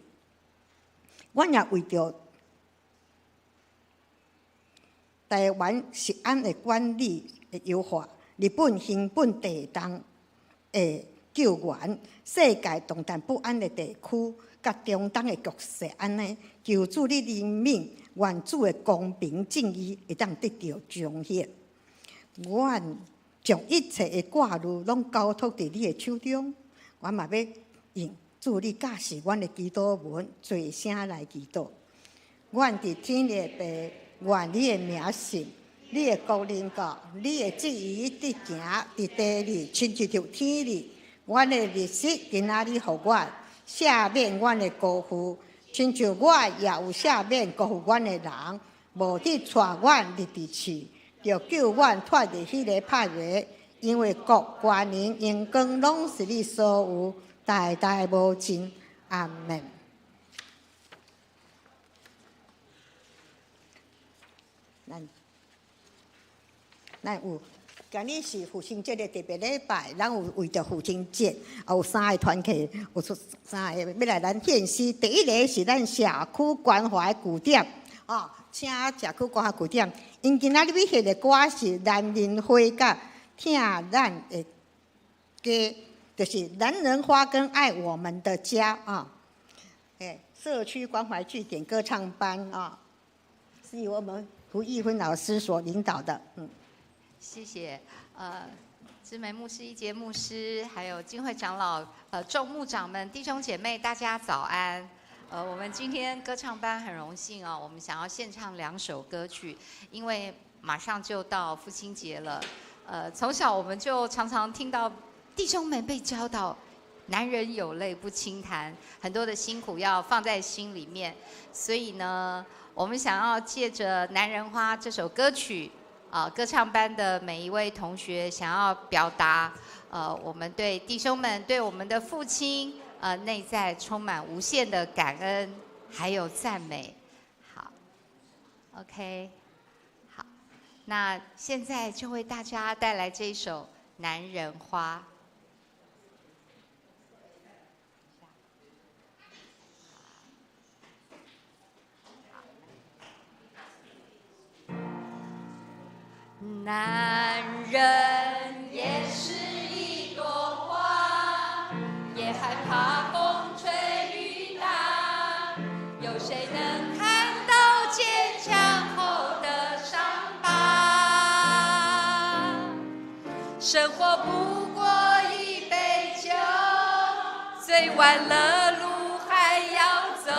我也为着台湾食安的管理的优化，日本兴奋地动的救援，世界动荡不安的地区，甲中东的局势安尼，求主你人民原主的公平正义会当得到彰显。阮将一切的挂虑拢交托伫你的手中，阮嘛要用主你教示阮的祈祷文，做声来祈祷。阮伫天的爸，愿你的名圣，你的国临到，你的旨意伫行伫地里，亲像着天里。阮的日子今仔日，互阮赦免阮的辜负，亲像我也有赦免辜负阮的人，无伫带阮入地去，着救阮脱离迄个歹个，因为国权能荣光拢是你所有，代代无尽。阿门。咱有，今日是父亲节的特别礼拜，咱有为着父亲节，也有3个团体，有出3个要来咱献诗。第一个是咱社区关怀据点，请社区关怀据点，因今仔日要献的歌是男人花甲听咱的歌，就是男人花跟爱我们的家啊。社区关怀据点歌唱班啊，是由我们胡义芬老师所领导的，谢谢，知梅牧师、一节牧师，还有金会长老、众牧长们、弟兄姐妹，大家早安。我们今天歌唱班很荣幸哦，我们想要献唱2首歌曲，因为马上就到父亲节了。从小我们就常常听到弟兄们被教导，男人有泪不轻弹，很多的辛苦要放在心里面。所以呢，我们想要借着《男人花》这首歌曲。歌唱班的每一位同学想要表达，我们对弟兄们、对我们的父亲，内在充满无限的感恩，还有赞美。好 ，OK， 好，那现在就为大家带来这一首《男人花》。男人也是一朵花，也害怕风吹雨打。有谁能看到坚强后的伤疤？生活不过一杯酒，醉完了路还要走。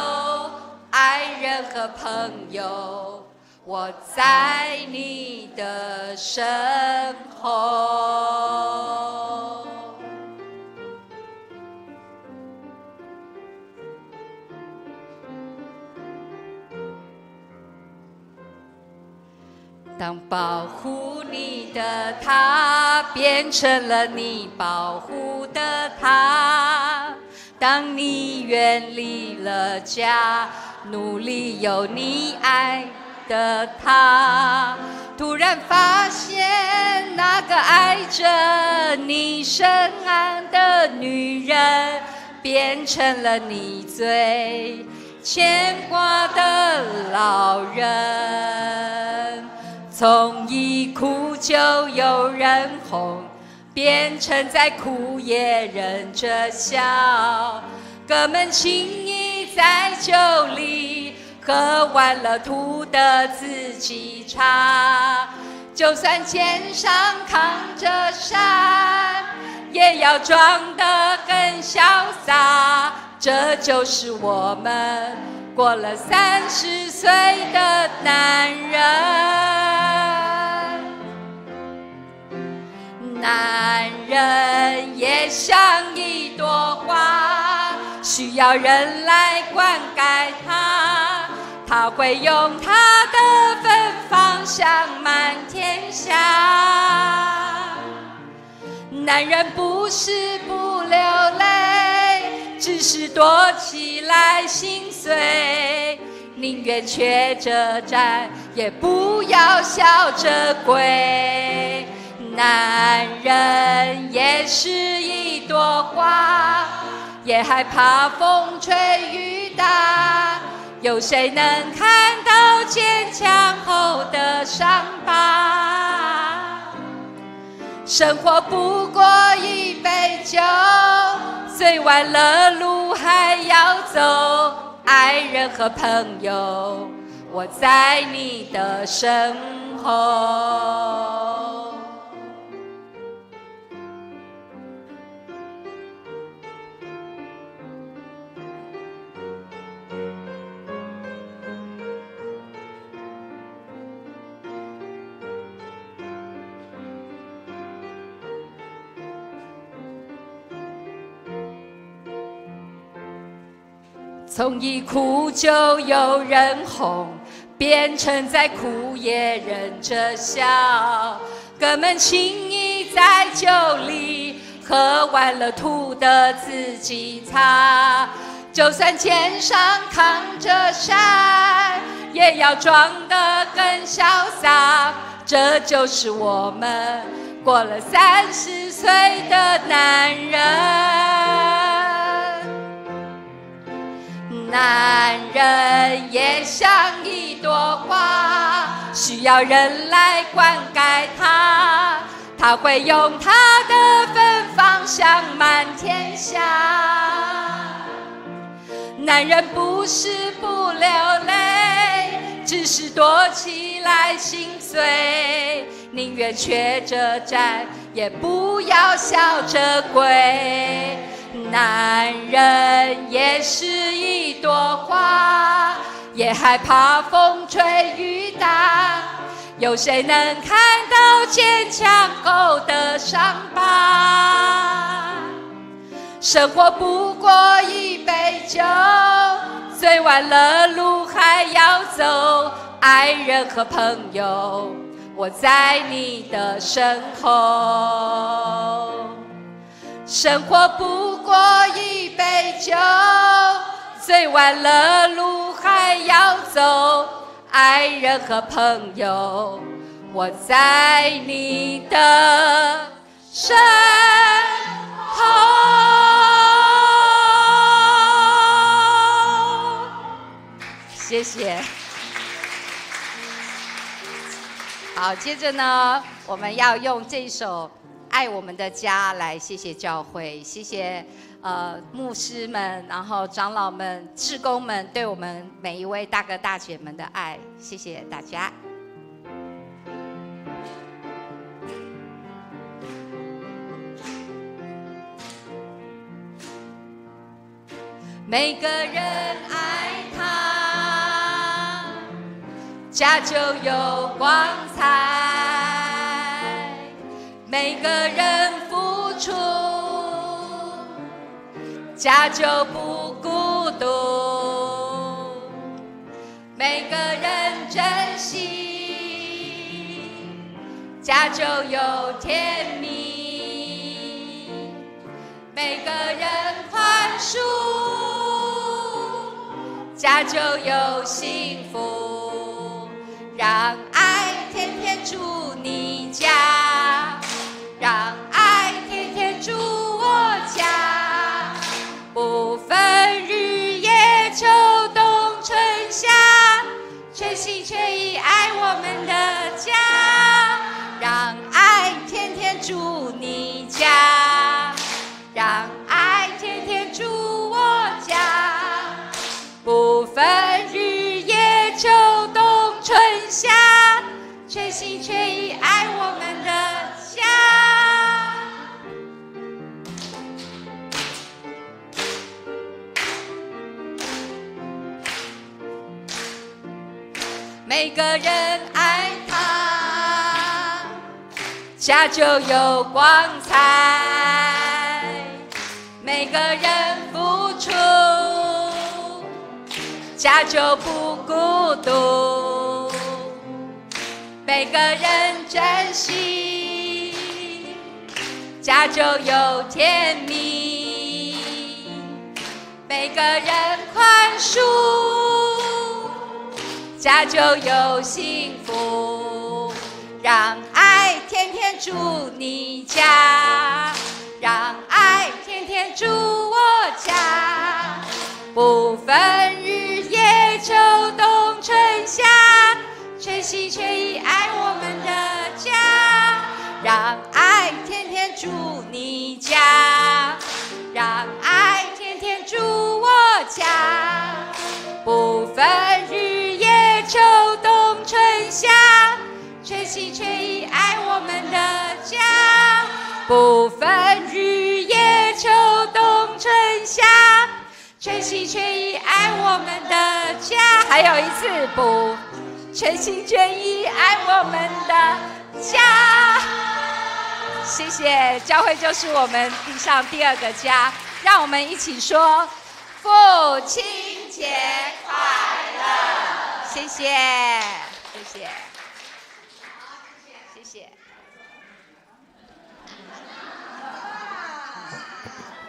爱人和朋友，我在你的身后。当保护你的他变成了你保护的他，当你远离了家，努力有你爱的他，突然发现那个爱着你深爱的女人，变成了你最牵挂的老人。从一哭就有人哄，变成再哭也忍着笑。哥们情谊在酒里，喝完了吐得自己茶。就算肩上扛着山，也要装得很潇洒。这就是我们过了30岁的男人。男人也像一朵花，需要人来灌溉它，他会用他的芬芳香满天下。男人不是不流泪，只是躲起来心碎，宁愿缺着站，也不要笑着归。男人也是一朵花，也害怕风吹雨打，有谁能看到坚强后的伤疤？生活不过一杯酒，醉完了路还要走，爱人和朋友，我在你的身后。从一哭就有人哄，变成再哭也忍着笑。哥们情谊在酒里，喝完了吐的自己擦。就算肩上扛着山，也要装得更潇洒。这就是我们过了30岁的男人。男人也像一朵花，需要人来灌溉它，他会用他的芬芳香满天下。男人不是不流泪，只是躲起来心碎，宁愿缺着站，也不要笑着归。男人也是一朵花，也害怕风吹雨打，有谁能看到坚强后的伤疤？生活不过一杯酒，醉完了路还要走，爱人和朋友，我在你的身后。生活不过一杯酒，醉完了路还要走，爱人和朋友，我在你的身后。谢谢。好，接着呢，我们要用这首爱我们的家来谢谢教会，谢谢牧师们，然后长老们、志工们对我们每一位大哥大姐们的爱，谢谢大家。每个人爱他，家就有光彩。每个人付出，家就不孤独。每个人珍惜，家就有甜蜜。每个人宽恕，家就有幸福。让爱天天住你家，让爱天天住我家，不分日夜秋冬春夏，全心全意爱我们的家。让爱天天住你家，让爱天天住我家，不分日夜秋冬春夏，全心全意爱我们的家。每个人爱他，家就有光彩。每个人付出，家就不孤独。每个人珍惜，家就有甜蜜。个人宽恕，家就有幸福。让爱天天住你家，让爱天天住我家，不分日夜秋冬春夏，全心全意爱我们的家。让爱天天住你家，让爱天天住我家，不分日夜秋冬春夏，全心全意爱我们的家。不分日夜秋冬春夏，全心全意爱我们的家。还有一次，不全心全意爱我们的家。谢谢，教会就是我们地上第二个家。让我们一起说父亲节快乐！谢谢，谢谢，谢谢。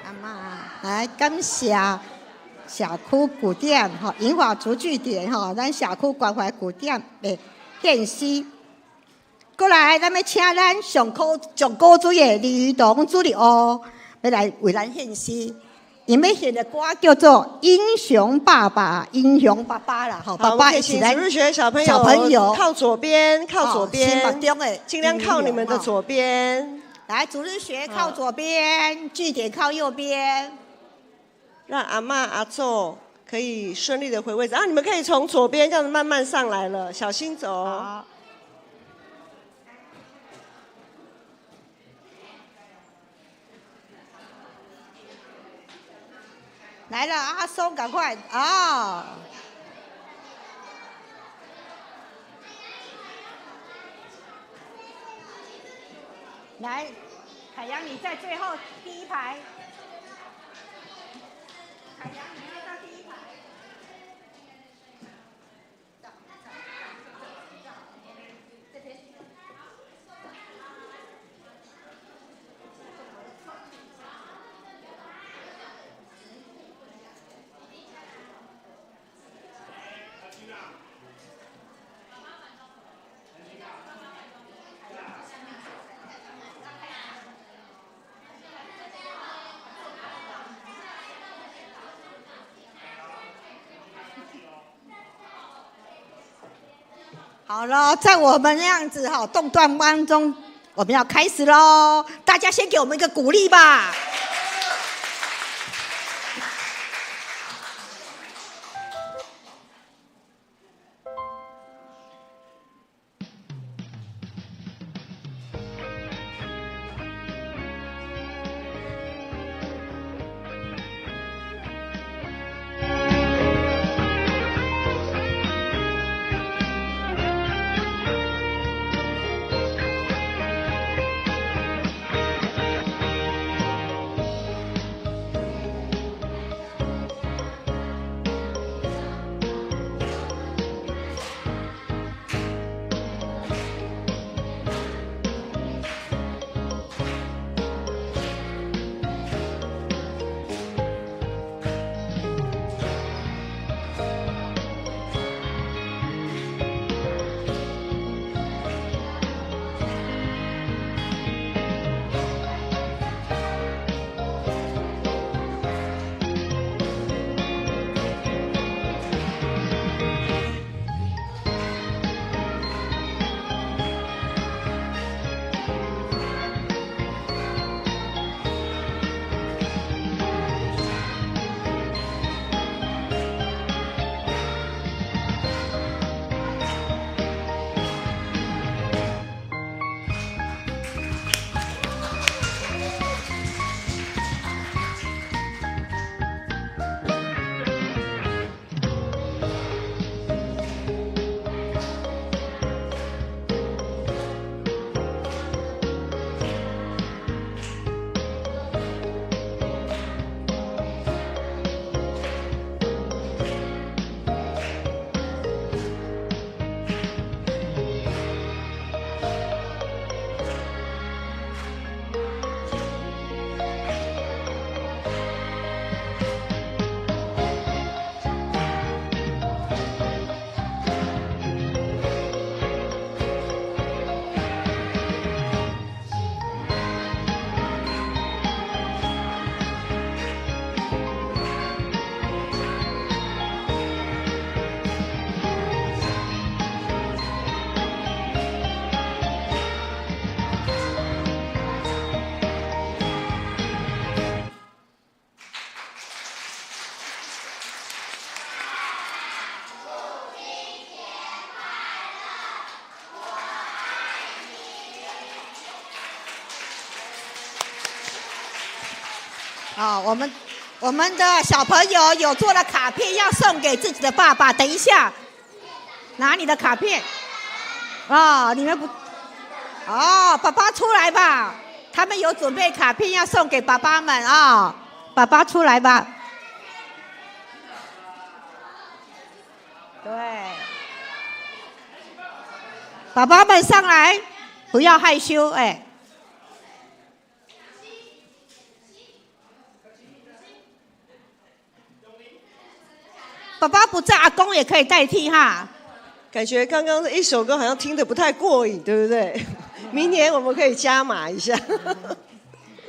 阿妈，来感谢社区古典银华足据点咱社区关怀古典的献诗。过来，咱要请咱上古主的李同主任要来为咱献诗。因要献的歌叫做《英雄爸爸》，英雄爸爸啦，爸爸一起来。主日学小朋友靠左边，靠左边，尽量靠你们的左边。来，主日学靠左边，据点靠右边，让阿嬷阿祖可以顺利的回位置。你们可以从左边这样子慢慢上来了，小心走。好。来了，阿松，赶快啊！来，海洋，你在最后第一排。海洋，你要到第一排。这边。好了，在我们那样子动段当中，我们要开始喽！大家先给我们一个鼓励吧。啊，我们的小朋友有做了卡片要送给自己的爸爸，等一下拿你的卡片。你们不，爸爸出来吧，他们有准备卡片要送给爸爸们啊，爸爸出来吧。对，爸爸们上来，不要害羞，爸爸不在，阿公也可以代替哈。感觉刚刚一首歌好像听得不太过瘾，对不对？明年我们可以加码一下。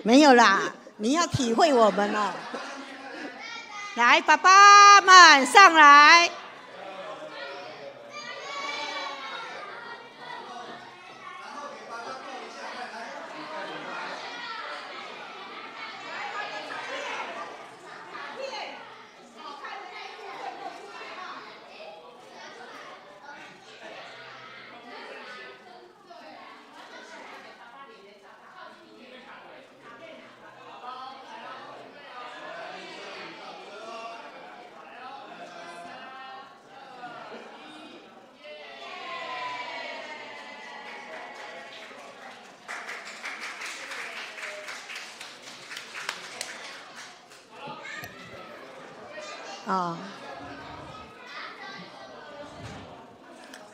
没有啦，你要体会我们哦。来，爸爸们上来。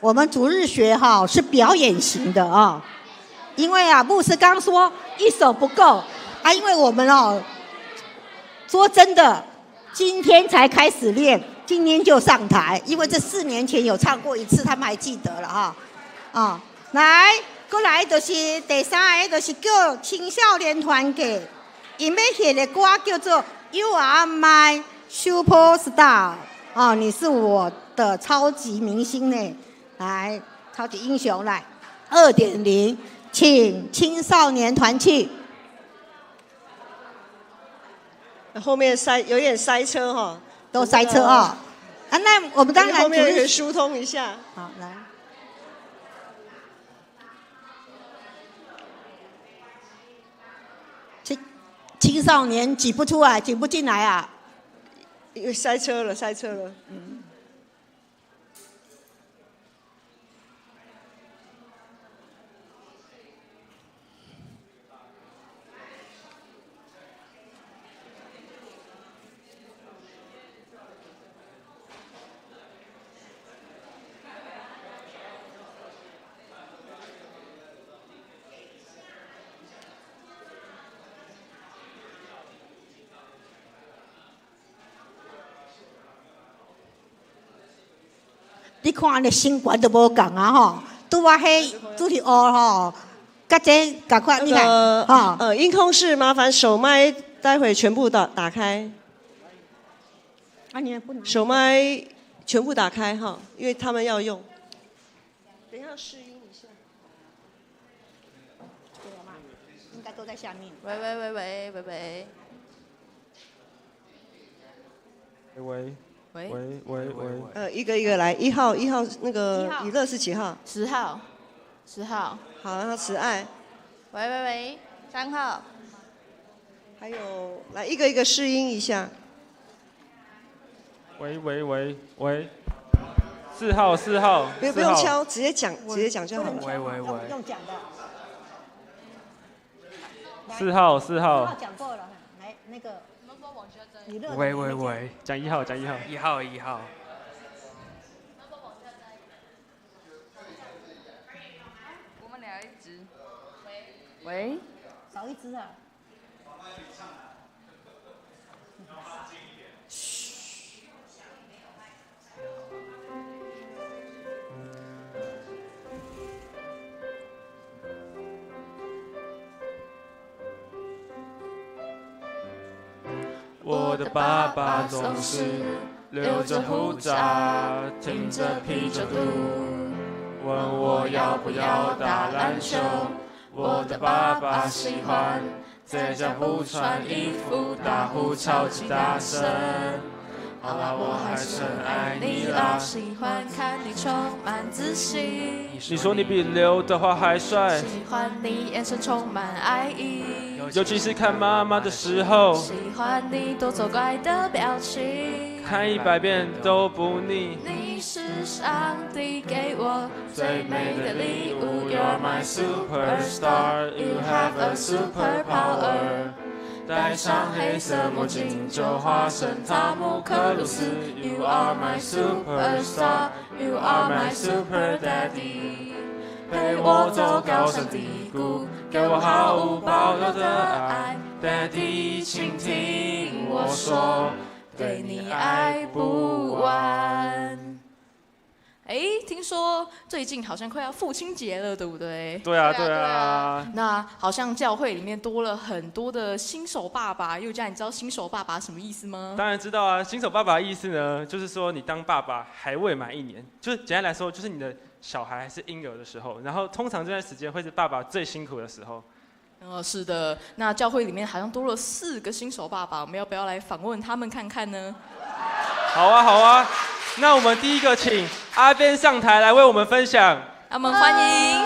我们主日学是表演型的啊，因为牧师刚说一首不够啊，因为我们说真的，今天才开始练，今天就上台，因为这4年前有唱过一次，他们还记得了来，过来就是第3个，就是叫青少年团体，因要写的歌叫做 You Are My Superstar 你是我的超级明星呢。来，超级英雄来 2.0， 请青少年团去。后面有点塞车哈，都塞车那我们当然后面可以疏通一下。好，来。青少年挤不出来，挤不进来啊！因为塞车了。你看，你身管都无共拄迄主题甲这赶快你看音控室麻烦手麦待会全部打开。你们不能手麦全部打开因为他们要用。等一下试音一下。应该都在下面。喂。一个一个来，一号那个以乐是几号？10号。好，然后慈爱。喂，3号。还有，来一个一个试音一下。喂，4号。不用敲，直接讲就好了。喂。用讲的。4号。讲过了，来那个。喂，讲1号。1号。我们俩一直。喂。少一只啊。我的爸爸总是留着胡渣，挺着啤酒肚，问我要不要打篮球。我的爸爸喜欢在家不穿衣服打呼超级大声，好啦，我还是很爱你啦。喜欢看你充满自信，你说你比刘德华还帅，喜欢你眼神充满爱意，尤其是看妈妈的时候，喜欢你多作怪的表情，看100遍都不腻。你是上帝给我最美的礼物 You're my superstar, you have a superpower。戴上黑色墨镜就化身汤姆克鲁斯。You are my superstar, you are my super daddy。陪我走高山低谷，给我毫无保留的爱。Daddy， 请听我说，对你爱不完。听说最近好像快要父亲节了，对不对？对啊。那好像教会里面多了很多的新手爸爸。宥嘉，你知道新手爸爸什么意思吗？当然知道啊，新手爸爸的意思呢，就是说你当爸爸还未满1年，就是简单来说，就是你的小孩还是婴儿的时候，然后通常这段时间会是爸爸最辛苦的时候。是的。那教会里面好像多了4个新手爸爸，我们要不要来访问他们看看呢？好啊。那我们第一个请阿边上台来为我们分享。我们欢迎。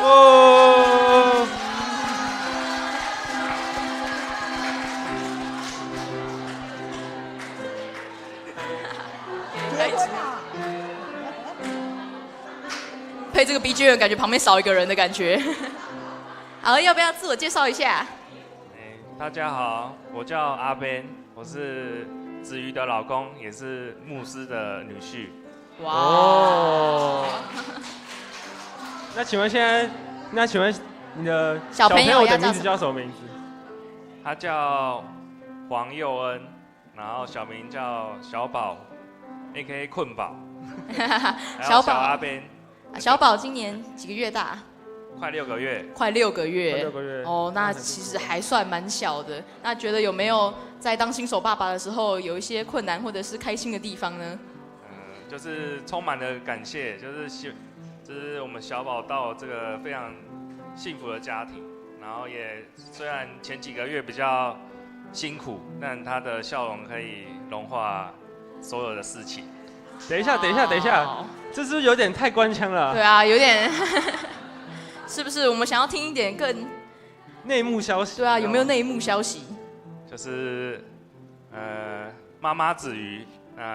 配这个 BGM 感觉旁边少一个人的感觉。好，要不要自我介绍一下？大家好，我叫阿边，我是子瑜的老公，也是牧师的女婿。哇！那请问你的小朋友的名字叫什么名字？他叫黄佑恩，然后小名叫小宝 ，A.K.A 困宝。小宝阿边。小宝今年几个月大？快6个月。快6个月。6个月。那其实还算蛮小的。那觉得有没有在当新手爸爸的时候有一些困难或者是开心的地方呢？就是充满了感谢，就是我们小宝到这个非常幸福的家庭，然后也虽然前几个月比较辛苦，但他的笑容可以融化所有的事情。等一下，这是不是有点太官腔了？对啊，有点。是不是我们想要听一点更内幕消息？对啊，有没有内幕消息？就是妈妈子瑜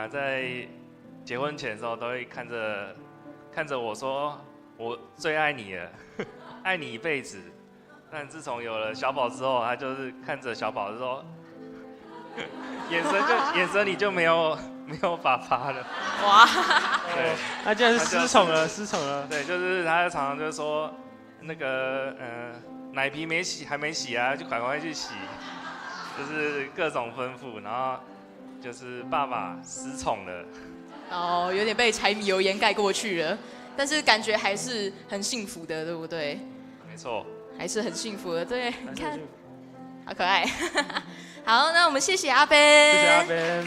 在结婚前的时候都会看着我说，我最爱你了，爱你一辈子。但自从有了小宝之后，他就是看着小宝说，眼神里就没有爸爸了。哇！对，他竟然是失宠了。对，就是他常常就说，那个奶皮还没洗啊，就赶快去洗，就是各种吩咐，然后就是爸爸失宠了。有点被柴米油盐盖过去了，但是感觉还是很幸福的，对不对？没错，还是很幸福的。对，你看，好可爱。好，那我们谢谢阿边。谢谢阿边。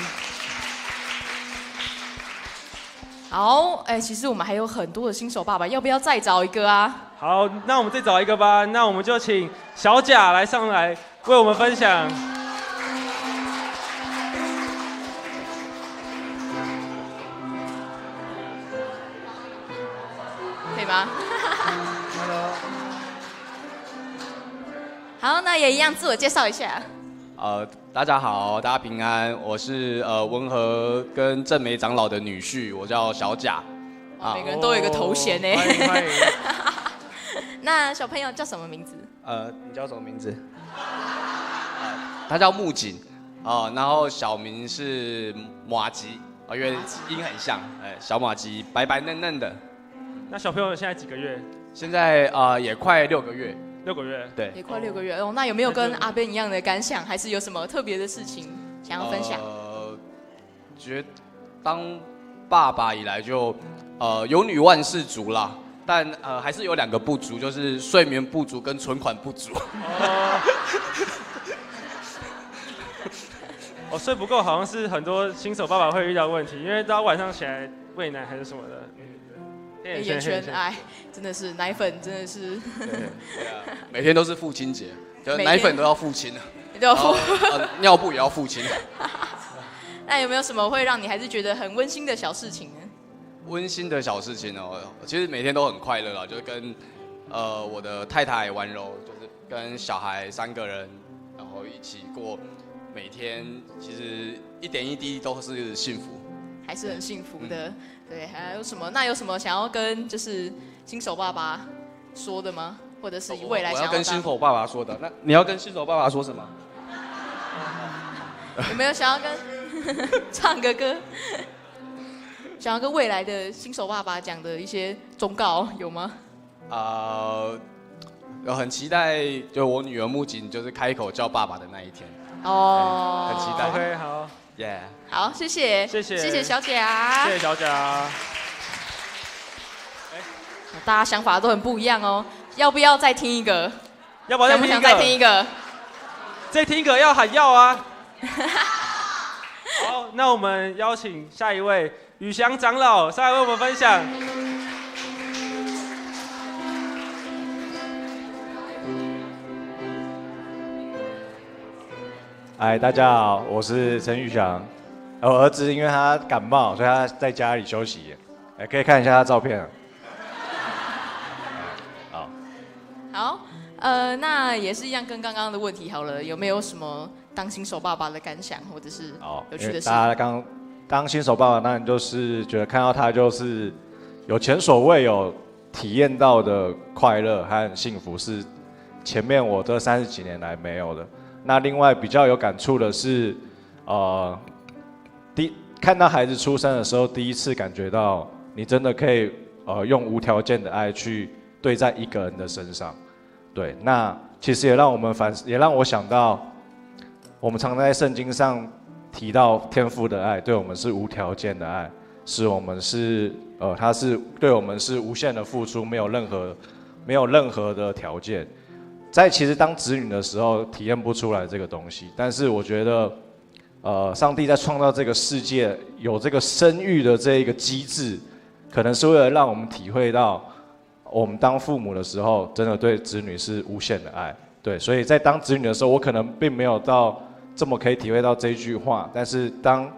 好，其实我们还有很多的新手爸爸，要不要再找一个啊？好，那我们再找一个吧。那我们就请小贾上来为我们分享。可以吗？Hello。好，那也一样自我介绍一下。大家好，大家平安，我是文和跟正梅长老的女婿，我叫小贾。每个人都有一个头衔呢。欢迎。那小朋友叫什么名字？你叫什么名字？他叫木槿，然后小名是马吉，因为音很像，小马吉，白白嫩嫩的。那小朋友现在几个月？现在也快6个月。6个月，对，也快6个月哦。那有没有跟阿边一样的感想，还是有什么特别的事情想要分享？觉得当爸爸以来就有女万事足啦，但还是有2个不足，就是睡眠不足跟存款不足。睡不够好像是很多新手爸爸会遇到的问题，因为到晚上起来喂奶还是什么的。眼圈，真的是奶粉，真的是。对啊，每天都是父亲节，就奶粉都要父亲了，都要父，尿布也要父亲。那有没有什么会让你还是觉得很温馨的小事情呢？温馨的小事情哦，其实每天都很快乐啦，就是跟我的太太玩柔，就是跟小孩3个人，然后一起过每天，其实一点一滴都是幸福，还是很幸福的。对，还有什么？那有什么想要跟就是新手爸爸说的吗？或者是未来想我要跟新手爸爸说的，那你要跟新手爸爸说什么？有没有想要跟唱个歌？想要跟未来的新手爸爸讲的一些忠告有吗？我很期待，就我女儿木槿就是开口叫爸爸的那一天。哦，很期待。 OK， 好，耶，好，谢谢，谢谢，谢谢小贾，谢谢小贾。大家想法都很不一样哦，要不要再听一个？要不要再听一个？想不想再听一个？再听一个要喊要啊！好，那我们邀请下一位宇翔长老上来为我们分享。嗨，大家好，我是陈宇翔。我儿子因为他感冒，所以他在家里休息。可以看一下他照片。好。好，那也是一样，跟刚刚的问题好了，有没有什么当新手爸爸的感想，或者是有趣的事？大家当新手爸爸，当然就是觉得看到他就是有前所未有体验到的快乐和幸福，是前面我这30几年来没有的。那另外比较有感触的是，看到孩子出生的时候，第一次感觉到你真的可以用无条件的爱去对在一个人的身上。对，那其实也让我想到，我们常在圣经上提到天父的爱，对我们是无条件的爱，是我们是他是对我们是无限的付出，没有任何的条件。其实当子女的时候体验不出来这个东西，但是我觉得，上帝在创造这个世界有这个生育的这一个机制，可能是为了让我们体会到，我们当父母的时候，真的对子女是无限的爱。对，所以在当子女的时候，我可能并没有到这么可以体会到这一句话，但是当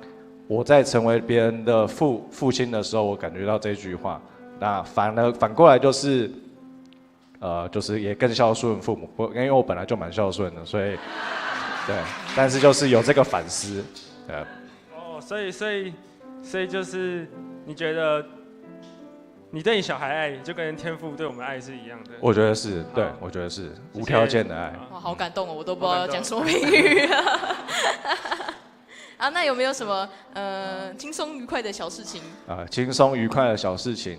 我在成为别人的父亲的时候，我感觉到这句话。那反过来就是。就是也更孝顺父母，因为我本来就蛮孝顺的，所以，对，但是就是有这个反思，哦，所以就是你觉得你对你小孩爱，就跟天父对我们爱是一样的？我觉得是，对，我觉得是无条件的爱。哇，好感动哦，我都不知道要讲什么评语。啊，那有没有什么轻松愉快的小事情？轻松愉快的小事情。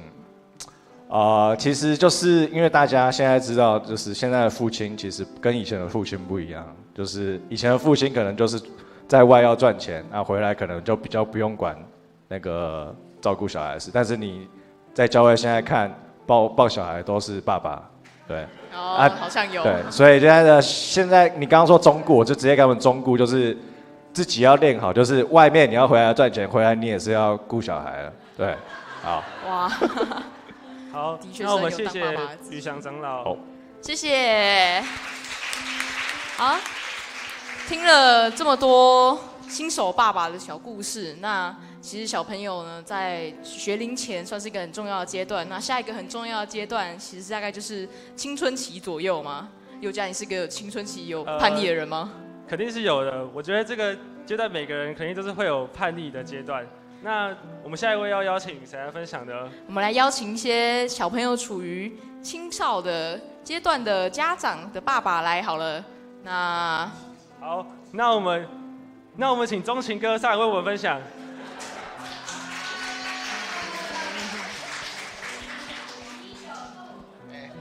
其实就是因为大家现在知道，就是现在的父亲其实跟以前的父亲不一样，就是以前的父亲可能就是在外要赚钱，回来可能就比较不用管那个照顾小孩的事，但是你在教会现在看抱小孩都是爸爸，对，好像有，对，所以现在你刚刚说忠顾，我就直接给他们忠顾，就是自己要练好，就是外面你要回来赚钱，回来你也是要顾小孩了，对，好，哇。好，那我们谢谢宇翔长老。好，谢谢。好，听了这么多新手爸爸的小故事，那其实小朋友呢，在学龄前算是一个很重要的阶段。那下一个很重要的阶段，其实大概就是青春期左右嘛。宥嘉，你是个青春期有叛逆的人吗？肯定是有的。我觉得这个阶段每个人肯定都是会有叛逆的阶段。那我们下一位要邀请谁来分享的？我们来邀请一些小朋友处于青少的阶段的家长的爸爸来好了。那好，那我们请钟情哥上来为我们分享。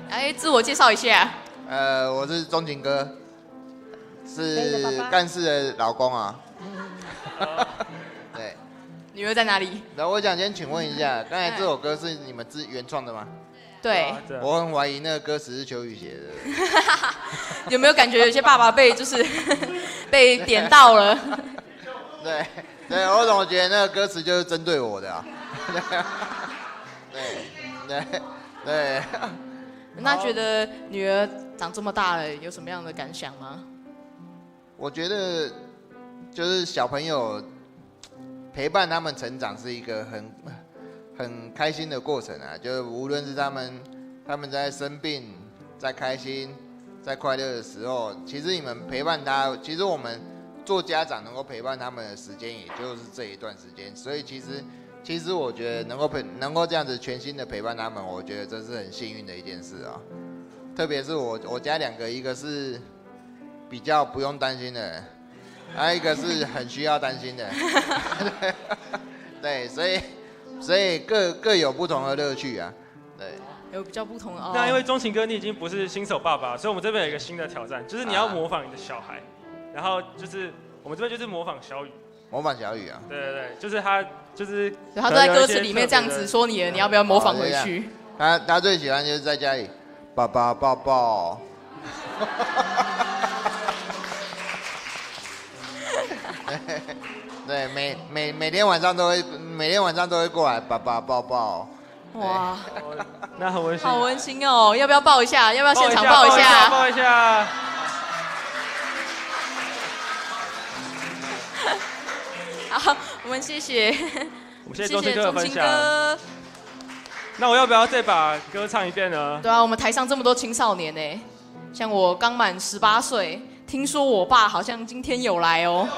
来自我介绍一下。我是钟情哥，是干事的老公啊。对。女儿在哪里？然后我想先请问一下，刚才这首歌是你们原创的吗？对。我很怀疑那个歌词是邱宇写的。有没有感觉有些爸爸被被点到了？对，我怎么觉得那个歌词就是针对我的啊？对。那觉得女儿长这么大了，有什么样的感想吗？我觉得就是小朋友。陪伴他们成长是一个很开心的过程啊，就是无论是他们在生病、在开心、在快乐的时候，其实你们陪伴他，其实我们做家长能够陪伴他们的时间，也就是这一段时间。所以其实我觉得能够这样子全心的陪伴他们，我觉得这是很幸运的一件事啊。特别是我家2个，一个是比较不用担心的，还有一个是很需要担心的。对，所以各有不同的乐趣啊。对，有比较不同的哦。那因为钟情哥你已经不是新手爸爸，所以我们这边有一个新的挑战，就是你要模仿你的小孩，然后就是我们这边就是模仿小雨。模仿小雨啊？对对对，就是他都在歌词里面这样子说你了，你要不要模仿回去？他最喜欢就是在家里，爸爸抱抱。对，每天晚上都会过来，爸爸抱抱。哇，那很温馨，好温馨哦！要不要抱一下？要不要现场抱一下？抱一下。好，我们谢谢，我们谢谢钟情哥的分享。那我要不要再把歌唱一遍呢？对啊，我们台上这么多青少年呢，像我刚满18岁，听说我爸好像今天有来哦。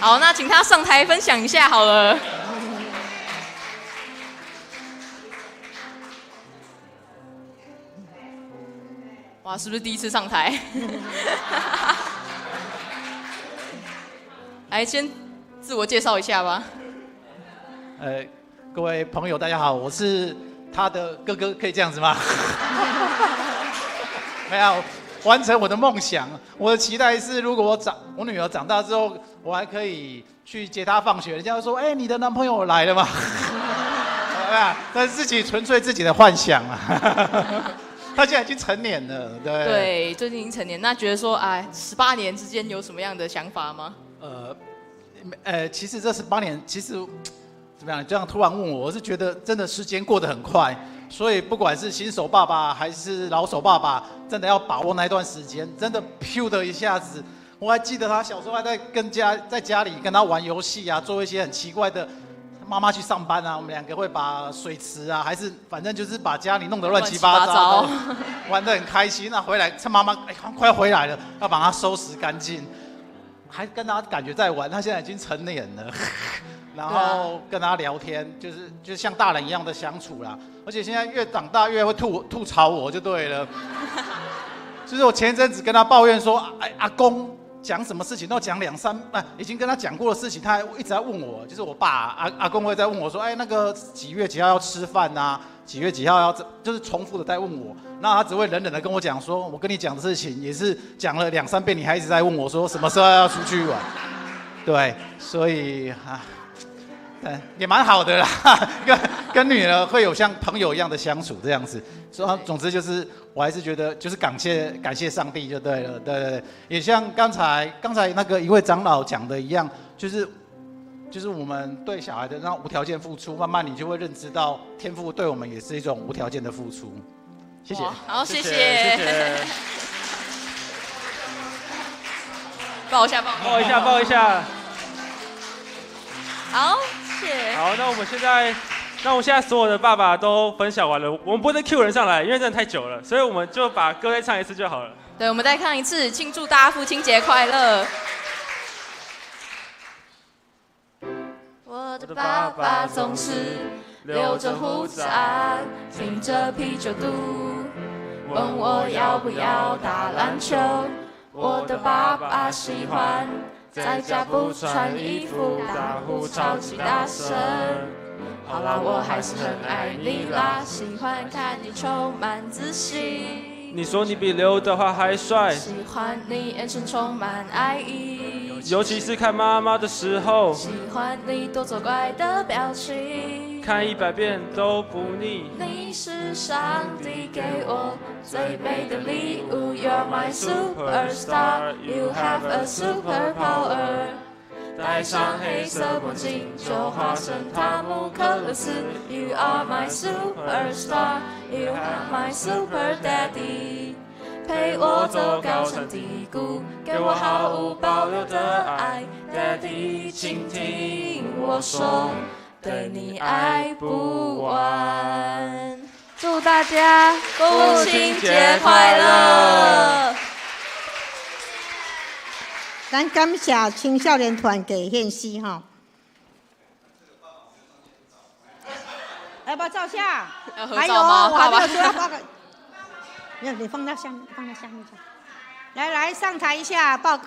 好，那请他上台分享一下好了。哇，是不是第一次上台？来，先自我介绍一下吧。各位朋友，大家好，我是他的哥哥，可以这样子吗？没有，完成我的梦想。我的期待是，如果我女儿长大之后，我还可以去接她放学，人家会说：“你的男朋友来了吗？”但是纯粹自己的幻想啊。他现在已经成年了，对。对，最近已经成年，那觉得说，18年之间有什么样的想法吗？其实这18年，其实怎么样？这样突然问我，我是觉得真的时间过得很快，所以不管是新手爸爸还是老手爸爸，真的要把握那一段时间，真的咻的一下子。我还记得他小时候还在家里跟他玩游戏啊，做一些很奇怪的。妈妈去上班啊，我们2个会把水池啊，还是反正就是把家里弄得乱七八糟的，玩得很开心。那回来趁妈妈快要回来了，要把它收拾干净，还跟他感觉在玩。他现在已经成年了，然后跟他聊天，就是像大人一样的相处啦。而且现在越长大越会吐槽我就对了。就是我前一阵子跟他抱怨说，阿公。讲什么事情都讲已经跟他讲过的事情，他还一直在问我，就是我爸阿公会在问我说，那个几月几号要吃饭啊？几月几号要，就是重复的在问我，那他只会冷冷的跟我讲说，我跟你讲的事情也是讲了2、3遍，你还一直在问我说什么时候要出去玩？对，所以也蛮好的啦，跟女儿会有像朋友一样的相处这样子。所以总之就是，我还是觉得就是感谢上帝就对了，对，也像刚才那个一位长老讲的一样，就是我们对小孩的那种无条件付出，慢慢你就会认知到天父对我们也是一种无条件的付出。谢谢。好，谢谢。抱一下。好，谢谢。好，那我们现在所有的爸爸都分享完了，我们不能 Q 人上来，因为真的太久了，所以我们就把歌再唱一次就好了。对，我们再唱一次，庆祝大家父亲节快乐。我的爸爸总是留着胡茬，挺着啤酒肚，问我要不要打篮球。我的爸爸喜欢在家不穿衣服，打呼超级大声。好啦，我还是很爱你啦，喜欢看你充满自信。你说你比刘德华还帅，喜欢你眼神充满爱意，尤其是看妈妈的时候，喜欢你多作怪的表情，看100遍都不腻。你是上帝给我最美的礼物 ，You're my superstar, you have a superpower。戴上黑色墨镜，就化身汤姆克鲁斯。You are my superstar, you are my super daddy。陪我走高山低谷，给我毫无保留的爱。Daddy， 请听我说，对你爱不完。祝大家父亲节快乐！咱感谢青少年团给献诗哈。要不要照相？要合还有，照吗？我还没有说要报告。没有，你放到下面，放到下面去。来，上台一下报告。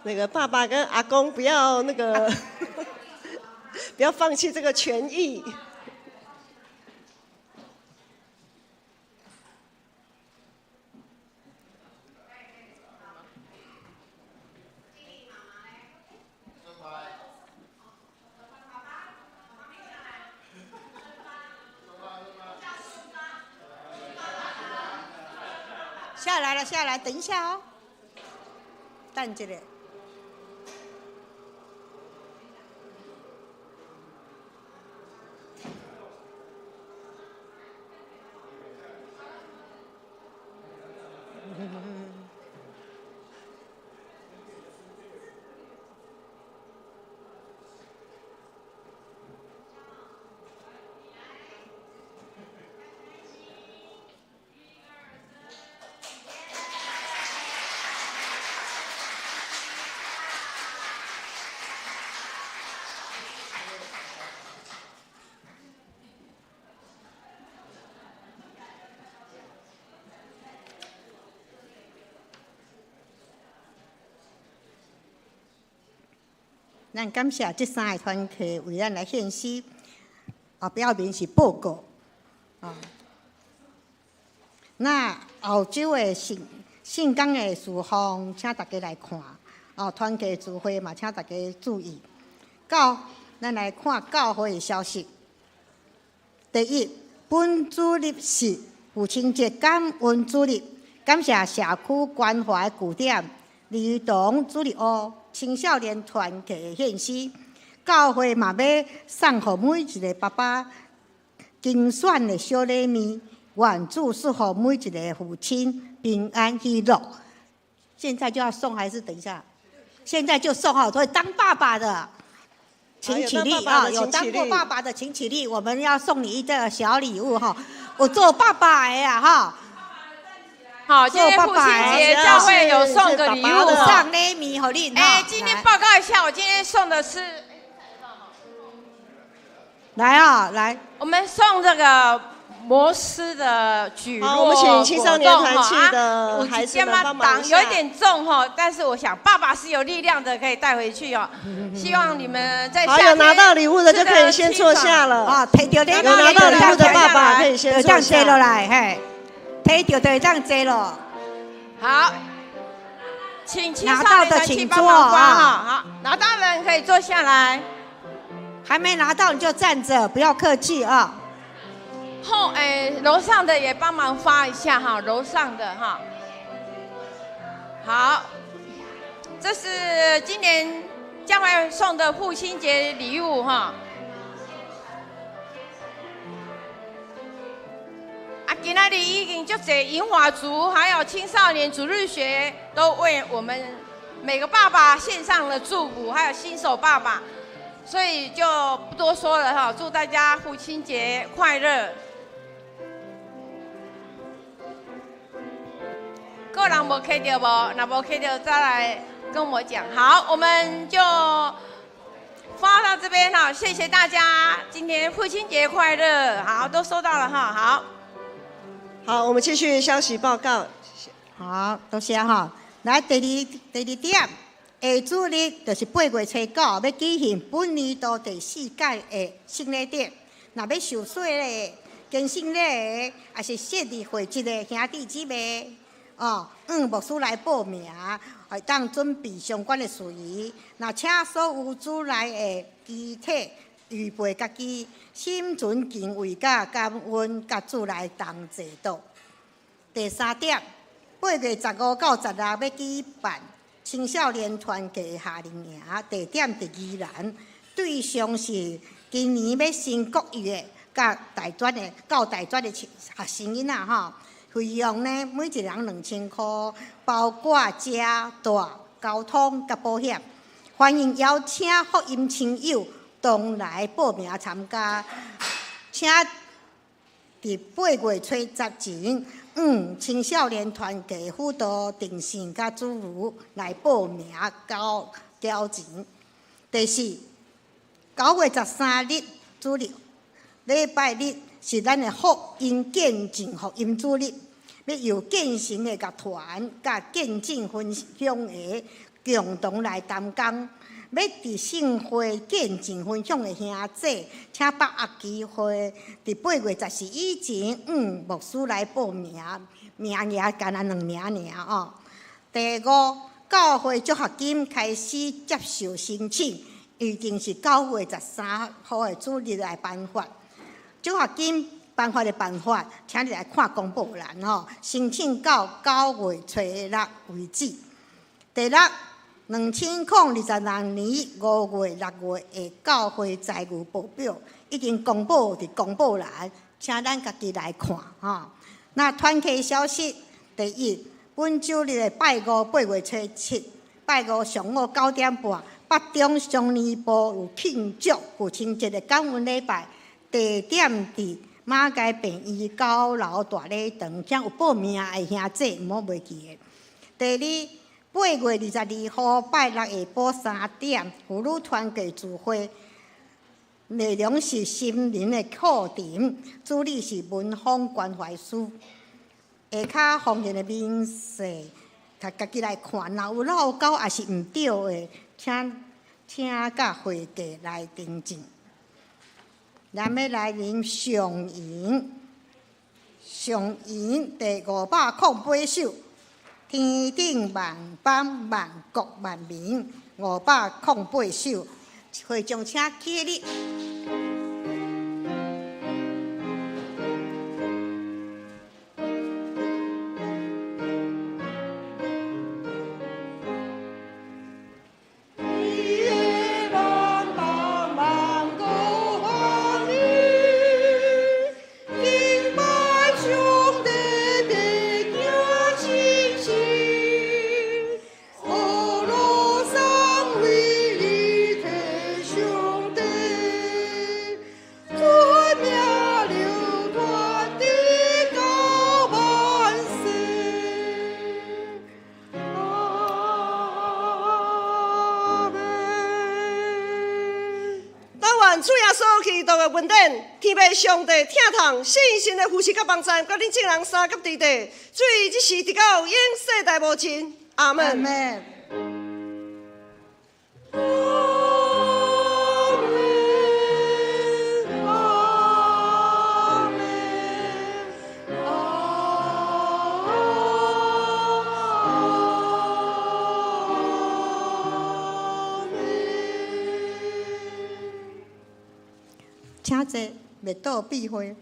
那个爸爸跟阿公不要那个，不要放弃这个权益。下来，等一下哦。等一下。咱感谢这3个团体为咱来献诗，表面是报告。那后周的圣港的事项，请大家来看。团体聚会嘛，请大家注意。咱来看教会的消息。第一，本主日是父亲节感恩主日，感谢社区关怀据点儿童主日学青少年团体的献诗，教会嘛要送给每一个爸爸精选的小礼物，愿主赐福每一个父亲平安喜乐。现在就要送还是等一下？现在就送所以当爸爸的请起立有当过爸爸的请起立，我们要送你一个小礼物我做爸爸的好，今天父亲节教会有送个礼物，上礼物给你今天报告一下，我今天送的是，来，我们送这个摩斯的举落，我们请青少年团契的孩子们帮忙一下。有一点重但是我想爸爸是有力量的，可以带回去希望你们在夏天有拿到礼物的就可以先坐下了。有拿到礼物的爸爸可以先坐下。这样坐落来，提到就这样坐了。好，请青少年团契帮忙发好，拿到的人可以坐下来。还没拿到你就站着，不要客气楼上的也帮忙发一下楼上的好，这是今年将会送的父亲节礼物今天已经就银华族还有青少年主日学都为我们每个爸爸献上了祝福，还有新手爸爸，所以就不多说了祝大家父亲节快乐。个人没开到不？那没开到再来跟我讲。好，我们就发到这边谢谢大家，今天父亲节快乐。好，都收到了好，我们继续消息报告。好，多谢来第二点，下主日就是8月初9要举行本年度第4届的圣礼典。若要受洗的、跟圣礼的，也是设立会籍的兄弟姊妹。牧师来报名，会当准备相关的事宜。那请所有主来的肢体预备家己心存敬畏、甲感恩，甲主来同齐道。第3点，8月15到16要举办青少年团契夏令营，地点在宜兰，对象是今年要升国语的到大专的学生囡仔吼，费用呢每一人2000块，包括食、住、交通甲保险。欢迎邀请福音亲友同来报名参加，请伫8月初10前，青少年团契辅导定线甲主妇来报名交钱。第四，9月13日主日礼拜日是咱的福音见证福音主日，要由建成的乐团甲见证分享的共同来担当。要伫圣会见证分享的兄弟，请把握机会，伫8月14以前，牧师来报名，名额干那2名尔哦。第5，教会祝学金开始接受申请，预定是9月13号的主日来颁发。祝学金颁发的办法，请你来看公布栏哦。申请到9月初6为止。第6。2022年5月、6月的教会财务报表已经公布伫公布栏，请咱家己来看吼。那团契消息，第1，本周日的拜58月初7，拜5上午9点半，北中乡年部有庆祝父亲节的感恩礼拜，地点伫马街病医9楼大礼堂，请有报名的兄弟毋好袂记的。第2。8月22号拜6下晡3点，妇女团契聚会，内容是心灵的课程，主理是文芳关怀师。下骹方言的面试，家己来看，若有漏câu也是毋对的，请甲会计来订正。咱要来啉上言第508首。天顶万邦，万国万民，508首，会众请起立。主耶稣基督的恩典，天父上帝疼痛信心的扶持甲帮助，甲恁众人三甲地地，水即时直到永世代无尽。阿门。阿门。请坐，袂倒避讳。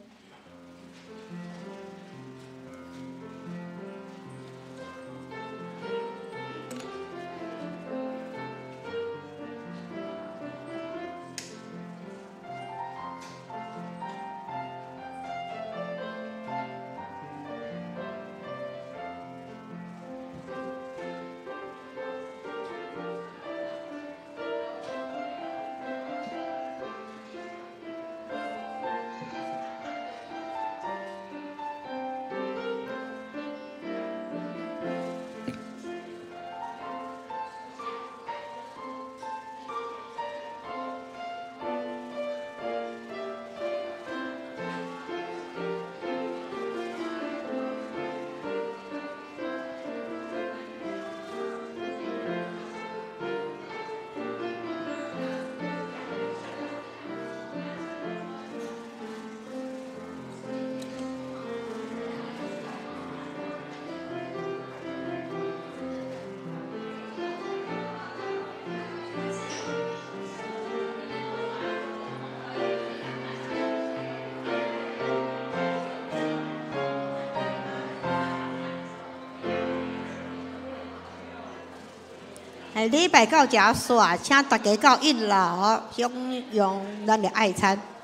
礼拜到这煞，请大家到1楼享用咱的爱餐。